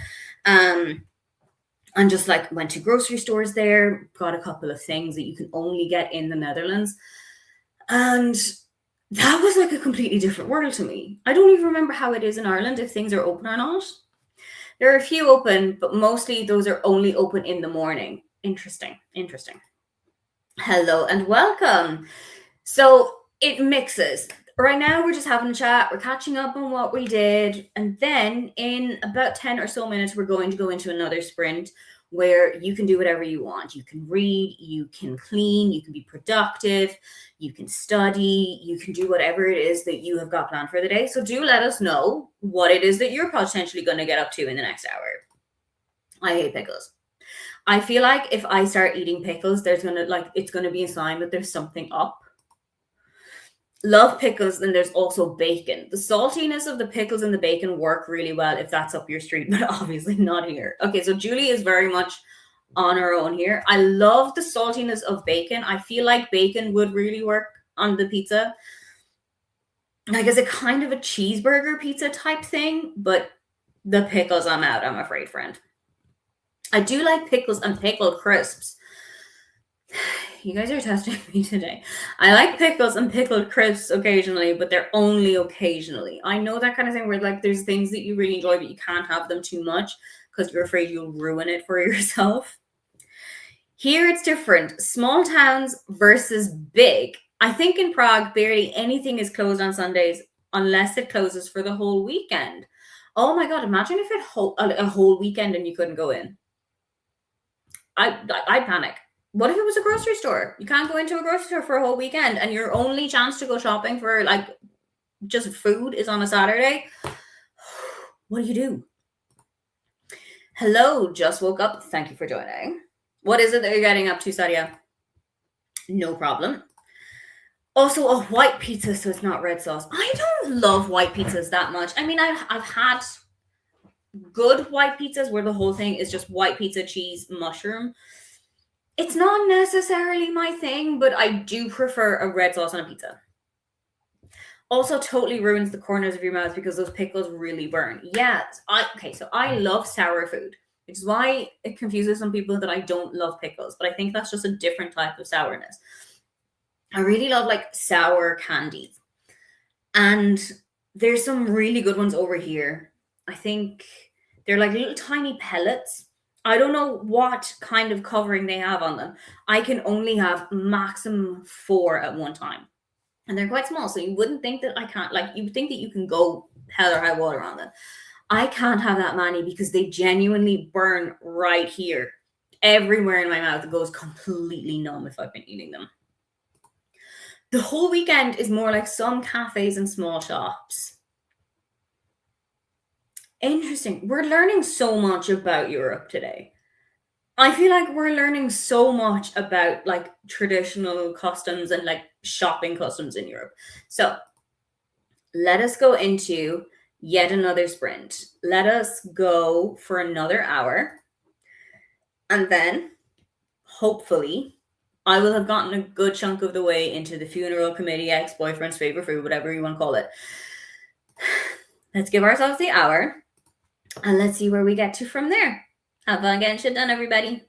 and just like went to grocery stores there, got a couple of things that you can only get in the Netherlands. And that was like a completely different world to me. I don't even remember how it is in Ireland, if things are open or not. There are a few open, but mostly those are only open in the morning. Interesting. Hello and welcome. So it mixes. Right now, we're just having a chat. We're catching up on what we did. And then in about 10 or so minutes, we're going to go into another sprint where you can do whatever you want. You can read, you can clean, you can be productive, you can study, you can do whatever it is that you have got planned for the day. So do let us know what it is that you're potentially going to get up to in the next hour. I hate pickles. I feel like if I start eating pickles, there's gonna like it's gonna be a sign that there's something up. Love pickles, then there's also bacon. The saltiness of the pickles and the bacon work really well if that's up your street, but obviously not here. Okay, so Julie is very much on her own here. I love the saltiness of bacon. I feel like bacon would really work on the pizza. Like as a kind of a cheeseburger pizza type thing, but the pickles I'm out, I'm afraid, friend. I do like pickles and pickled crisps. You guys are testing me today. I like pickles and pickled crisps occasionally, but they're only occasionally. I know that kind of thing where like there's things that you really enjoy, but you can't have them too much because you're afraid you'll ruin it for yourself. Here it's different. Small towns versus big. I think in Prague, barely anything is closed on Sundays unless it closes for the whole weekend. Oh my god! Imagine if a whole weekend and you couldn't go in. I'd panic. What if it was a grocery store? You can't go into a grocery store for a whole weekend, and your only chance to go shopping for like just food is on a Saturday. What do you do? Hello, just woke up. Thank you for joining. What is it that you're getting up to, Sadia? No problem. Also, a white pizza, so it's not red sauce. I don't love white pizzas that much. I mean, I've had good white pizzas where the whole thing is just white pizza, cheese, mushroom. It's not necessarily my thing, but I do prefer a red sauce on a pizza. Also, totally ruins the corners of your mouth because those pickles really burn. Yeah, so I love sour food, which is why it confuses some people that I don't love pickles, but I think that's just a different type of sourness. I really love like sour candies. And there's some really good ones over here. I think they're like little tiny pellets. I don't know what kind of covering they have on them. I can only have maximum 4 at one time. And they're quite small, so you wouldn't think that I can't, like, you would think that you can go hell or high water on them. I can't have that many because they genuinely burn right here. Everywhere in my mouth it goes completely numb if I've been eating them. The whole weekend is more like some cafes and small shops. Interesting. We're learning so much about Europe today. I feel like we're learning so much about like traditional customs and like shopping customs in Europe. So let us go into yet another sprint. Let us go for another hour. And then hopefully I will have gotten a good chunk of the way into the funeral committee, ex boyfriend's favorite food, whatever you want to call it. Let's give ourselves the hour and let's see where we get to from there. Have fun getting shit done, everybody.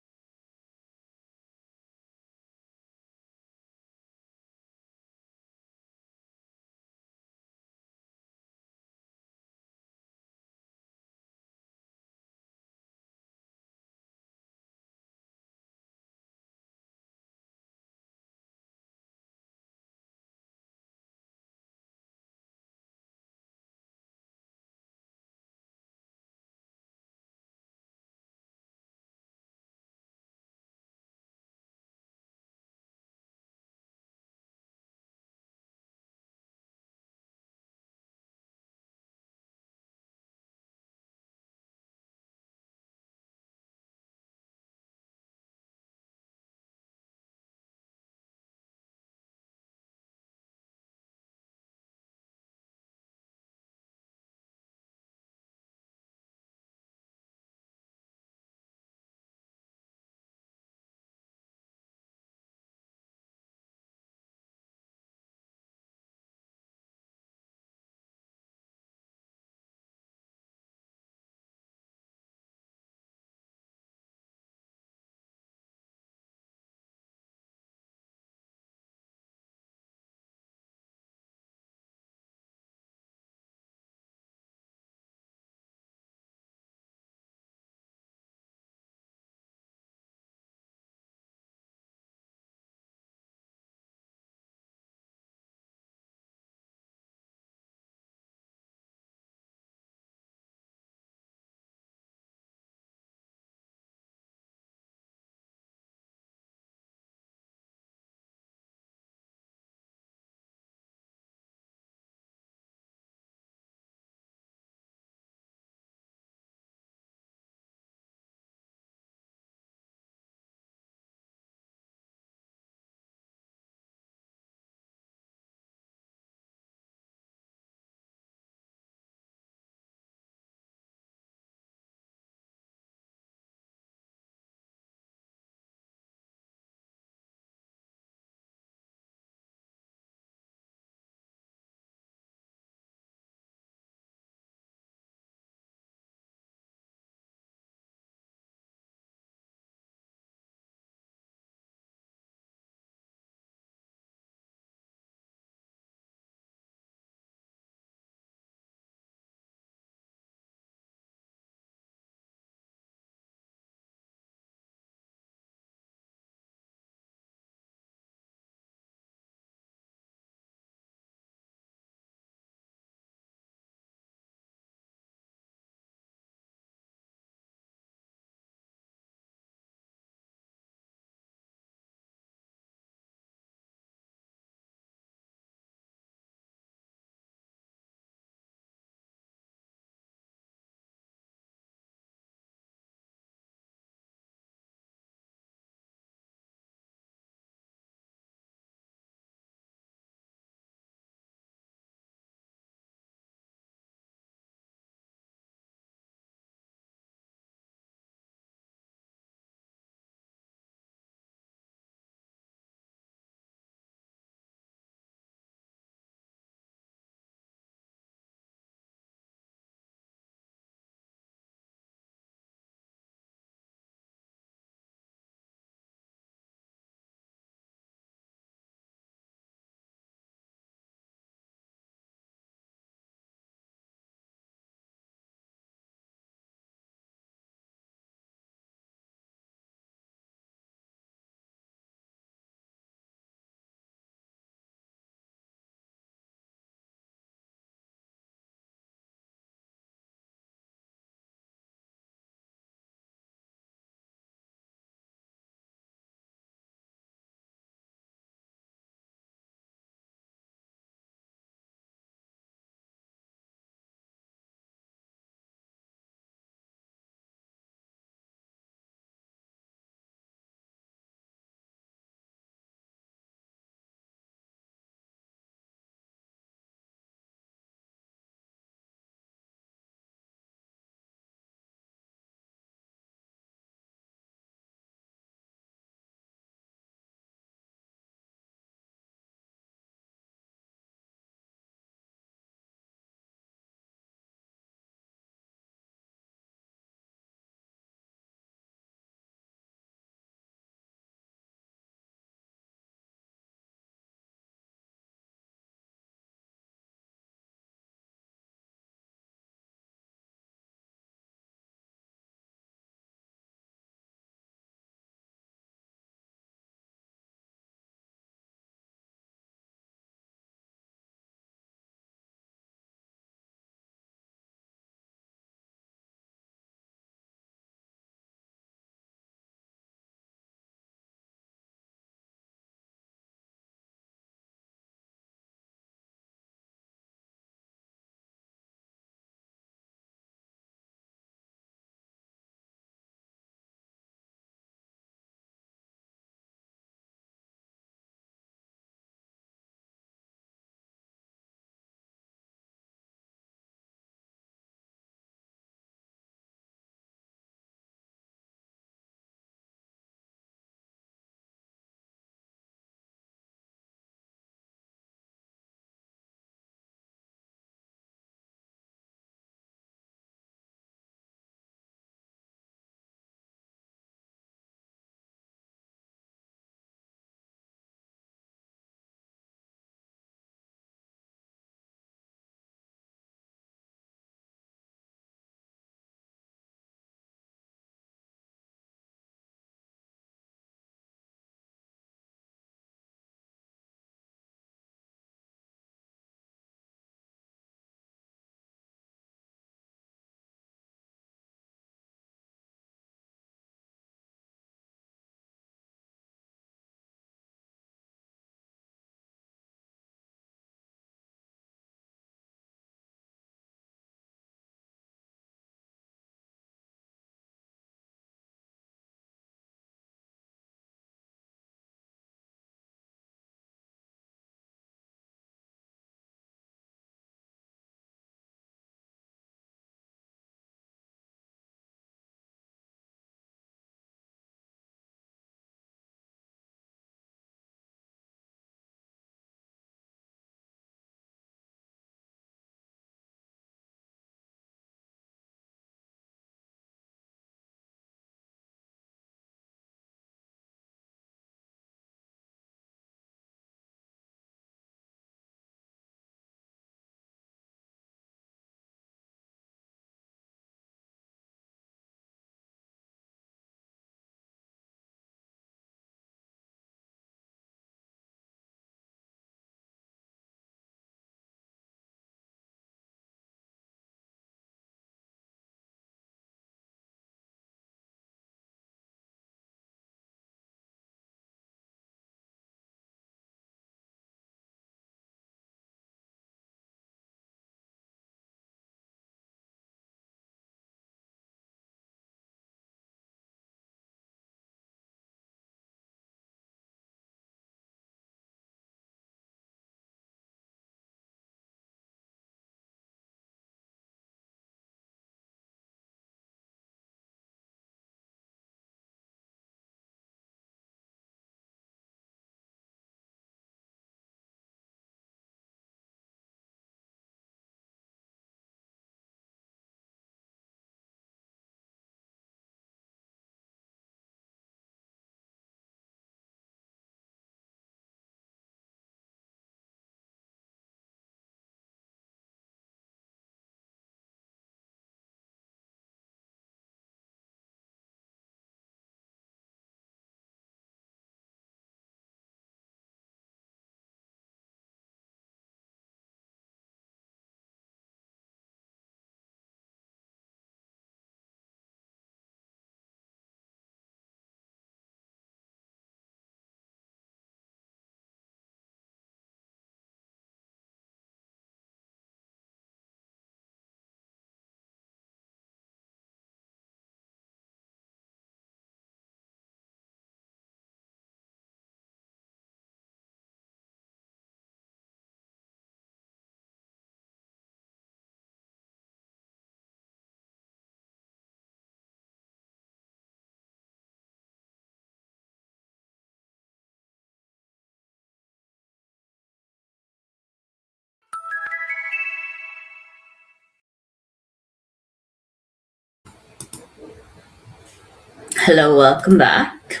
Hello, welcome back.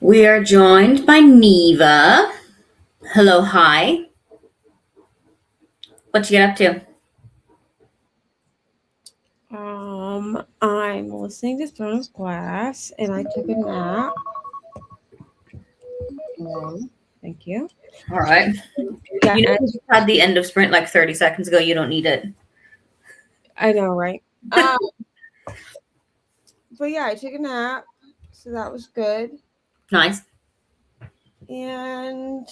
We are joined by Neva. Hello, hi. What you get up to? I'm listening to Throne of Glass, and I took a nap. Thank you. All right. Yeah, You know, you just had the end of sprint like 30 seconds ago. You don't need it. I know, right? But yeah, I took a nap, so that was good. Nice. And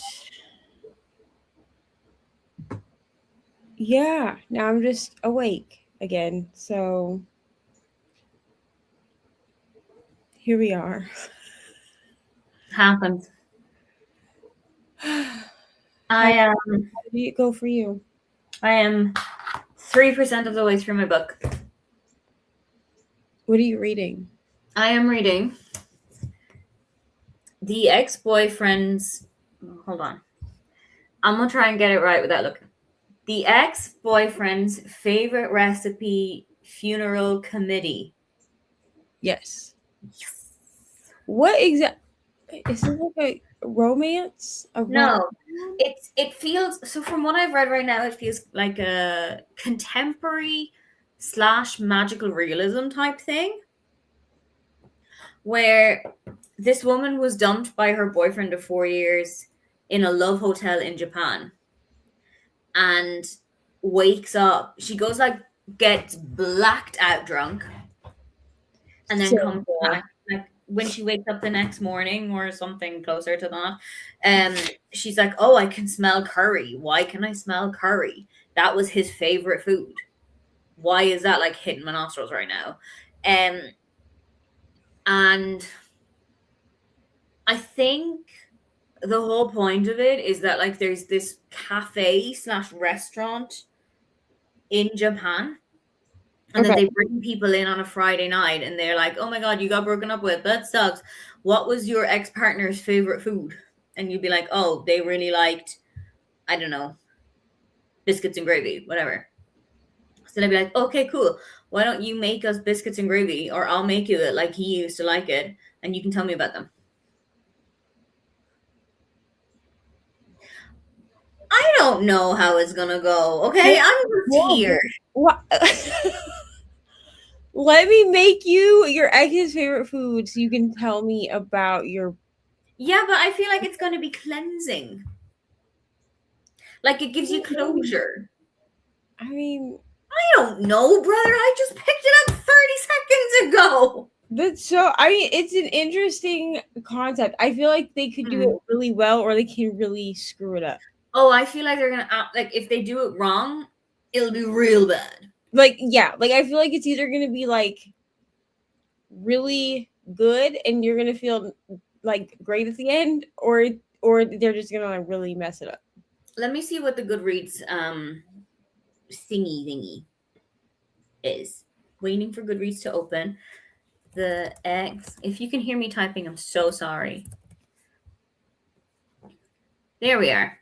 yeah, now I'm just awake again. So here we are. Happens. How I am. did it go for you? I am 3% of the way through my book. What are you reading? I am reading the ex-boyfriend's. Hold on. I'm gonna try and get it right without looking. The ex-boyfriend's favorite recipe funeral committee. Yes. What exactly? Is it like a romance? No, it feels so. From what I've read right now, it feels like a contemporary slash magical realism type thing, where this woman was dumped by her boyfriend of 4 years in a love hotel in Japan, and wakes up. She goes like gets blacked out drunk, and then comes back. Like when she wakes up the next morning or something closer to that, she's like, "Oh, I can smell curry. Why can I smell curry? That was his favorite food. Why is that like hitting my nostrils right now?" And I think the whole point of it is that like there's this cafe slash restaurant in Japan. And then Okay. they bring people in on a Friday night and they're like, oh my God, you got broken up with. That sucks. What was your ex partner's favorite food? And you'd be like, oh, they really liked, I don't know, biscuits and gravy, whatever. So they'd be like, okay, cool. Why don't you make us biscuits and gravy, or I'll make you it like he used to like it, and you can tell me about them. I don't know how it's gonna go. Okay, I'm just here. What? Let me make you your ex's favorite food so you can tell me about your. Yeah, but I feel like it's gonna be cleansing. Like it gives you closure. I mean, I don't know, brother. I just picked it up 30 seconds ago. that's so. I mean, it's an interesting concept. I feel like they could do it really well, or they can really screw it up. Oh, I feel like they're gonna like if they do it wrong, it'll be real bad. Like, yeah, like I feel like it's either gonna be like really good, and you're gonna feel like great at the end, or they're just gonna like really mess it up. Let me see what the Goodreads thingy is. Waiting for Goodreads to open. The X. If you can hear me typing, I'm so sorry. There we are.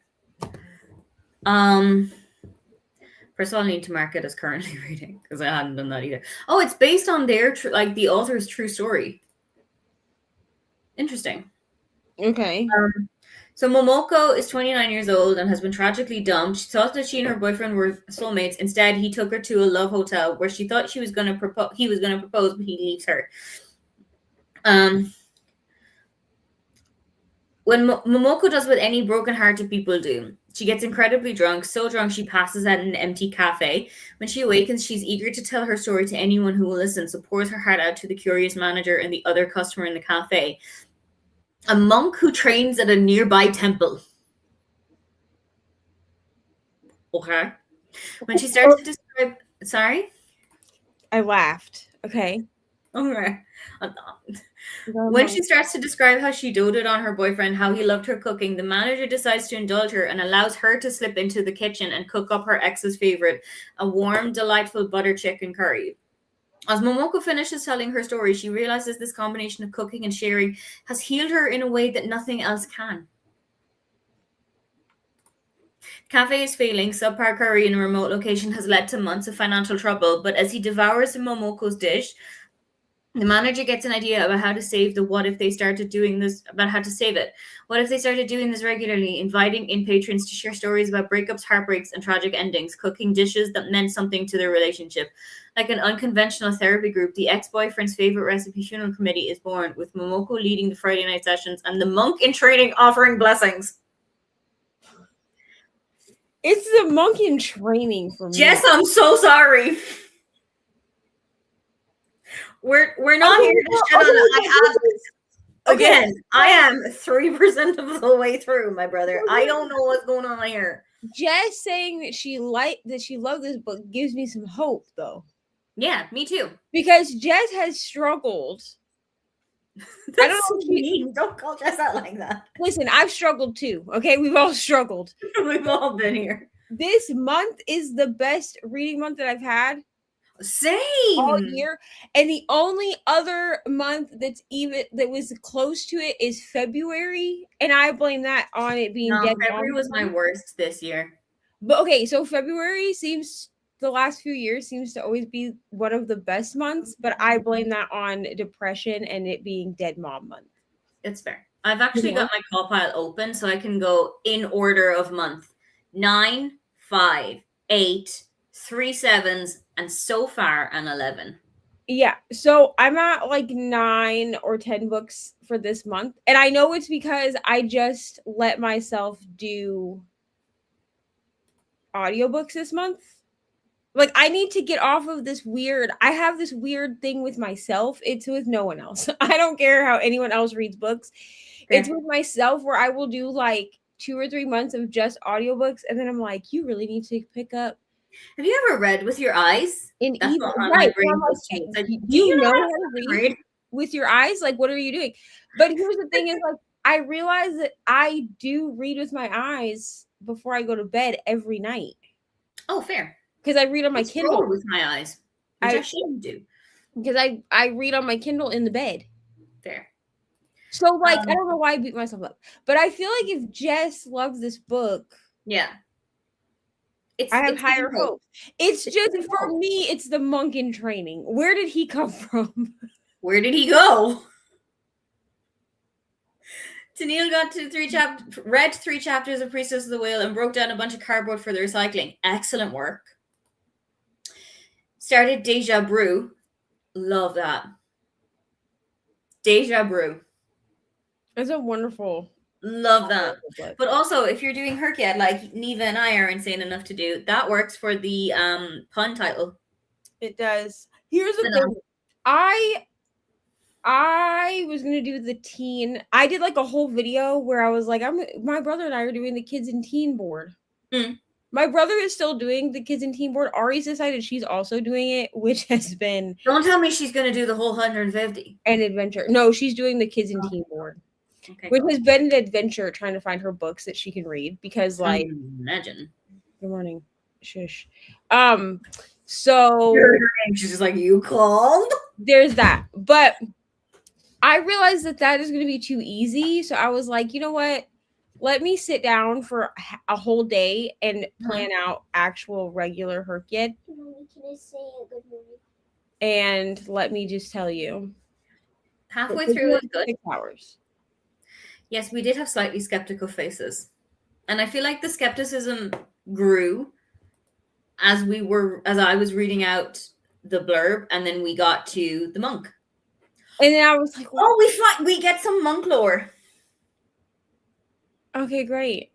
First of all, I need to mark it as currently reading because I hadn't done that either. Oh, it's based on their like the author's true story. Interesting. Okay. So Momoko is 29 years old and has been tragically dumped. She thought that she and her boyfriend were soulmates. Instead, he took her to a love hotel where she thought she was going to propose. He was going to propose, but he leaves her. When Momoko does what any broken-hearted people do, she gets incredibly drunk, so drunk she passes at an empty cafe. When she awakens, she's eager to tell her story to anyone who will listen, so pours her heart out to the curious manager and the other customer in the cafe, a monk who trains at a nearby temple. Okay. When she starts to describe, sorry? I laughed. Okay. Okay. When she starts to describe how she doted on her boyfriend, how he loved her cooking, the manager decides to indulge her and allows her to slip into the kitchen and cook up her ex's favorite, a warm, delightful butter chicken curry. As Momoko finishes telling her story, she realizes this combination of cooking and sharing has healed her in a way that nothing else can. Cafe is failing. Subpar curry in a remote location has led to months of financial trouble, but as he devours Momoko's dish, The manager gets an idea about how to save the what if they started doing this, about how to save it. What if they started doing this regularly, inviting in patrons to share stories about breakups, heartbreaks, and tragic endings, cooking dishes that meant something to their relationship. Like an unconventional therapy group, the ex-boyfriend's favorite recipe funeral committee is born, with Momoko leading the Friday night sessions and the monk in training offering blessings. It's the monk in training for me. Jess, I'm so sorry. We're not here to shit on it. I am 3% of the way through, my brother. I don't know what's going on here. Jess saying that she loved this book gives me some hope, though. Yeah, me too. Because Jess has struggled. I don't know what you mean. Don't call Jess out like that. Listen, I've struggled too. Okay, we've all struggled. We've all been here. This month is the best reading month that I've had. Same all year, and the only other month that was close to it is February, and I blame that on it being dead. February was my worst this year. But okay, so February seems the last few years seems to always be one of the best months, but I blame that on depression and it being Dead Mom month. It's fair. I've actually got my call pile open so I can go in order of month. 9, 5, 8, 3 7s, and so far an 11. Yeah, so I'm at like 9 or 10 books for this month, and I know it's because I just let myself do audiobooks this month. Like, I need to get off of I have this weird thing with myself. It's with no one else. I don't care how anyone else reads books. Fair. It's with myself where I will do like 2 or 3 months of just audiobooks, and then I'm like, you really need to pick up. Have you ever read with your eyes? In ebook, right? Do you know how to read with your eyes? Like, what are you doing? But here's the thing: is like I realize that I do read with my eyes before I go to bed every night. Oh, fair. Because I read on my Kindle with my eyes, which I shouldn't do. Because I read on my Kindle in the bed. Fair. So like I don't know why I beat myself up, but I feel like if Jess loves this book, yeah. I have higher hope. It's just for me, it's the monk in training. Where did he come from? Where did he go? Tennille got to read 3 chapters of Priestess of the Whale and broke down a bunch of cardboard for the recycling. Excellent work. Started Deja Brew. Love that. Deja Brew. It's a wonderful. Love that. But also, if you're doing Herkiad, like Neva and I are insane enough to do, that works for the pun title. It does. Here's the thing. I was gonna do the teen. I did like a whole video where I was like, my brother and I are doing the kids and teen board. Mm. My brother is still doing the kids and teen board. Ari's decided she's also doing it, which has been. Don't tell me she's gonna do the whole 150. An adventure. No, she's doing the kids and teen board. Okay, which has been an adventure trying to find her books that she can read because like imagine. Good morning. Shush. So she's just like, you called? There's that. But I realized that is going to be too easy. So I was like, you know what? Let me sit down for a whole day and plan out actual regular Herkiad. Mommy, can I say a good morning? And let me just tell you. Halfway through was good. 6 hours. Yes, we did have slightly skeptical faces. And I feel like the skepticism grew as I was reading out the blurb, and then we got to the monk. And then I was like, we get some monk lore. Okay, great.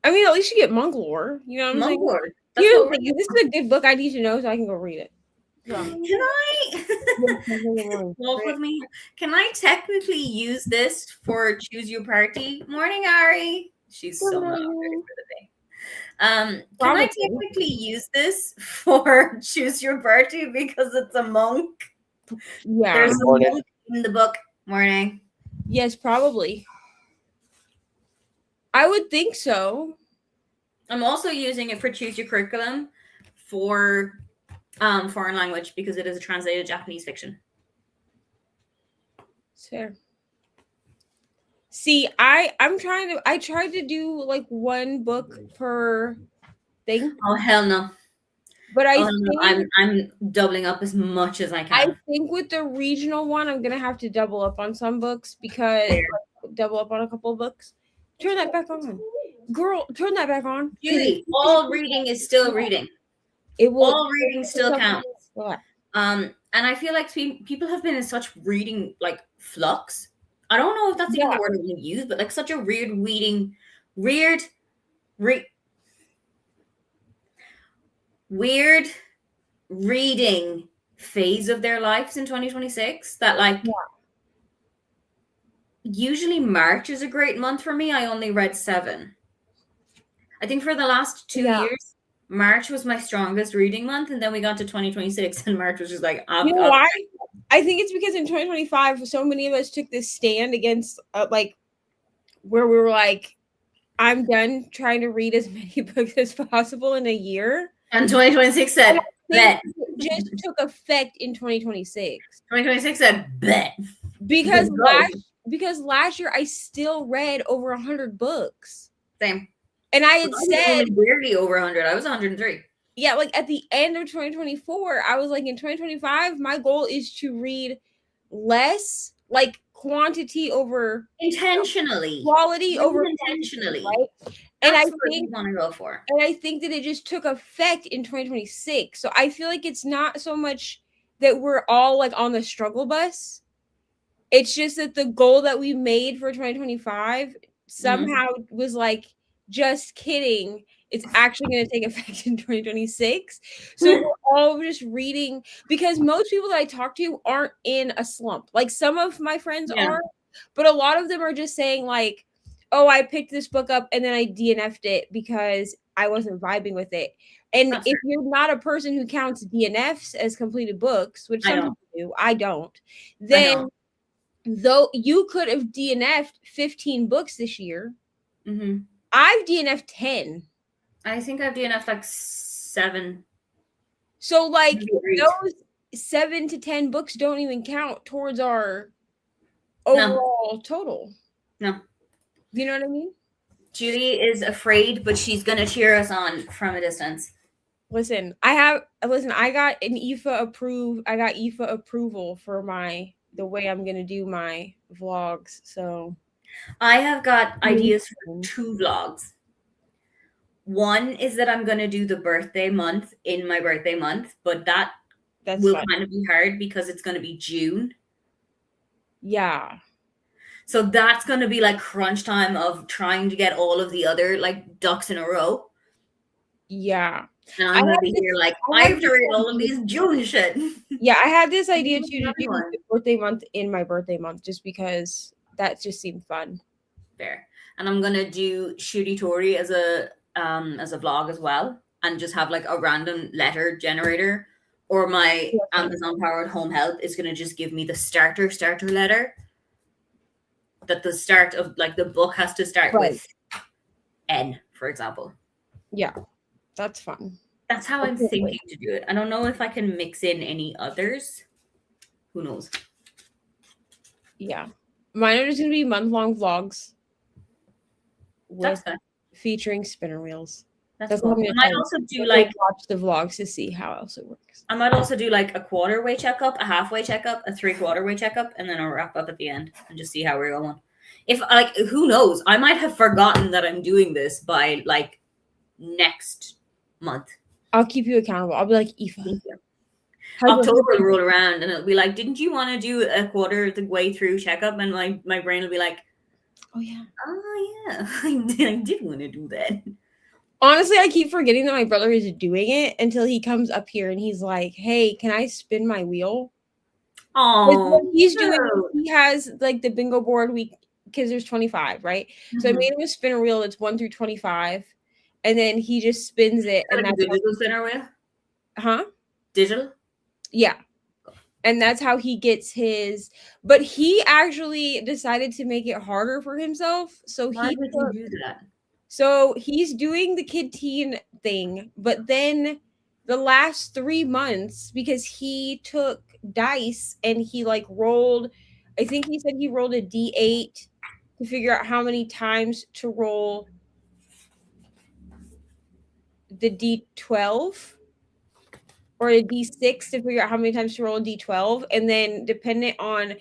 I mean, at least you get monk lore. You know what I'm saying? Lore. This is a good book I need to know so I can go read it. Can I walk with me? Can I technically use this for Choose Your Party? Morning, Ari. She's so not ready for the day. Can I technically use this for Choose Your Party because it's a monk? Yeah. There's a monk in the book. Morning. Yes, probably. I would think so. I'm also using it for Choose Your Curriculum for foreign language because it is a translated Japanese fiction. It's fair. See, I tried to do like one book per thing. Oh hell no. But I Oh no, think I'm doubling up as much as I I can. think with the regional one, I'm gonna have to double up on some books because Fair. double up on a couple of books. Turn that back on, girl. Turn that back on. 'Cause Julie, all reading is still reading. it will. All reading still counts. What? And I feel like people have been in such reading like flux. I don't know if that's even the Yeah. word I'm going to use, but like such a weird, re- weird reading phase of their lives in 2026 that like Yeah. usually March is a great month for me. I only read 7. I think for the last 2 Yeah. years, March was my strongest reading month, and then we got to 2026, and March was just like, You know why? I think it's because in 2025, so many of us took this stand against, like, where we were like, I'm done trying to read as many books as possible in a year. And 2026 said, bet. It just took effect in 2026. 2026 said, bet. Because Let's go. last year I still read over 100 books. Same. And I had I was said, only barely over 100. I was 103. yeah, like at the end of 2024, I was like, in 2025, my goal is to read less, like quantity over Intentionally. quality Read over intentionally. quantity, right? And That's I what think you want to go for. And I think that it just took effect in 2026. So I feel like it's not so much that we're all like on the struggle bus. It's just that the goal that we made for 2025 somehow was like, just kidding. It's actually going to take effect in 2026. So we're all just reading because most people that I talk to aren't in a slump. Like some of my friends are, but a lot of them are just saying like, oh, I picked this book up and then I DNF'd it because I wasn't vibing with it. And That's if you're not a person who counts DNFs as completed books, which some people do, I don't, then though you could have DNF'd 15 books this year, I've DNF'd 10. I think I've DNF'd like 7. So like those 7 to 10 books don't even count towards our overall total. No. You know what I mean? Julie is afraid, but she's gonna cheer us on from a distance. Listen, I got an I got Aoife approval for the way I'm gonna do my vlogs. So I have got ideas for 2 vlogs. One is that I'm gonna do the birthday month in my birthday month, but that's will kind of be hard because it's gonna be June. Yeah. So that's gonna be like crunch time of trying to get all of the other like ducks in a row. Yeah. And I'm gonna be here like I have to read all of these June shit. Yeah, I had this idea too to do my birthday month in my birthday month just because that just seemed fun. Fair. And I'm gonna do Shooty Tory as a vlog as well, and just have like a random letter generator, or my Amazon powered home help is gonna just give me the starter letter that the start of like the book has to start with N, for example. Yeah, that's fun. That's how I'm thinking to do it. I don't know if I can mix in any others. Who knows? Yeah. Mine are just gonna be month-long vlogs with featuring spinner wheels. That's cool. I might also do like watch the vlogs to see how else it works. I might also do like a quarter way checkup, a halfway checkup, a 3/4 way checkup, and then a wrap up at the end and just see how we're going. If like who knows? I might have forgotten that I'm doing this by like next month. I'll keep you accountable. I'll be like, Aoife. October will roll around and it'll be like, didn't you want to do a quarter of the way through checkup? And my brain will be like, oh yeah, I did want to do that. Honestly, I keep forgetting that my brother is doing it until he comes up here and he's like, hey, can I spin my wheel? Oh, he's doing. He has like the bingo board week because there's 25, right? So I made him a spinner wheel that's 1 through 25, and then he just spins it. And that's digital spinner wheel? Huh? Digital? Yeah. And that's how he gets his. But he actually decided to make it harder for himself. So Why would you do that? So he's doing the kid teen thing, but then the last 3 months, because he took dice and he like rolled, I think he said he rolled a D8 to figure out how many times to roll the D12. or a D6 to figure out how many times to roll a D12, and then dependent on.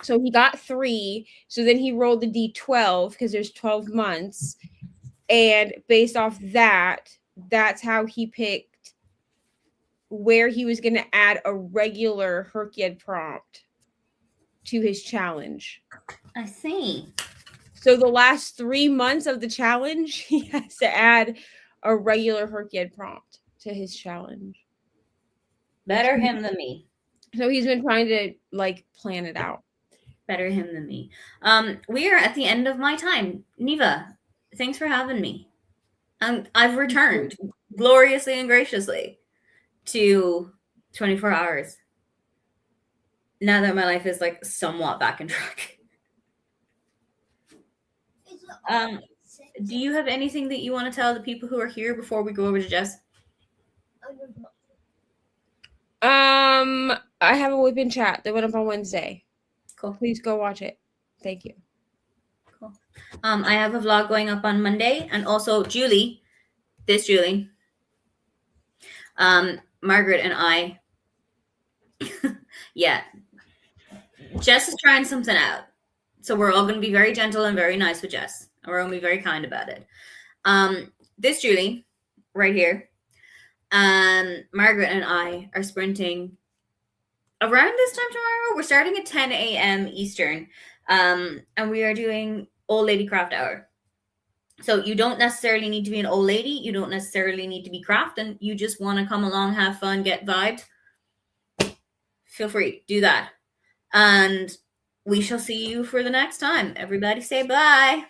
So he got 3. So then he rolled the D12 because there's 12 months, and based off that, that's how he picked where he was going to add a regular Herkiad prompt to his challenge. I see. So the last 3 months of the challenge, he has to add a regular Herkiad prompt to his challenge. Better him than me. So he's been trying to like plan it out. Better him than me. We are at the end of my time. Neva, thanks for having me. I've returned gloriously and graciously to 24 hours. Now that my life is like somewhat back in track. Do you have anything that you want to tell the people who are here before we go over to Jess? I have a whip in chat that went up on Wednesday. Cool. Please go watch it. Thank you. Cool. I have a vlog going up on Monday, and also Julie, Margaret and I. Yeah, Jess is trying something out, so we're all going to be very gentle and very nice with Jess, and we're going to be very kind about it. This Julie, right here, Margaret and I are sprinting around this time tomorrow. We're starting at 10 a.m. Eastern, and we are doing Old Lady Craft Hour. So you don't necessarily need to be an old lady. You don't necessarily need to be crafting. You just want to come along, have fun, get vibed. Feel free, do that. And we shall see you for the next time. Everybody say bye.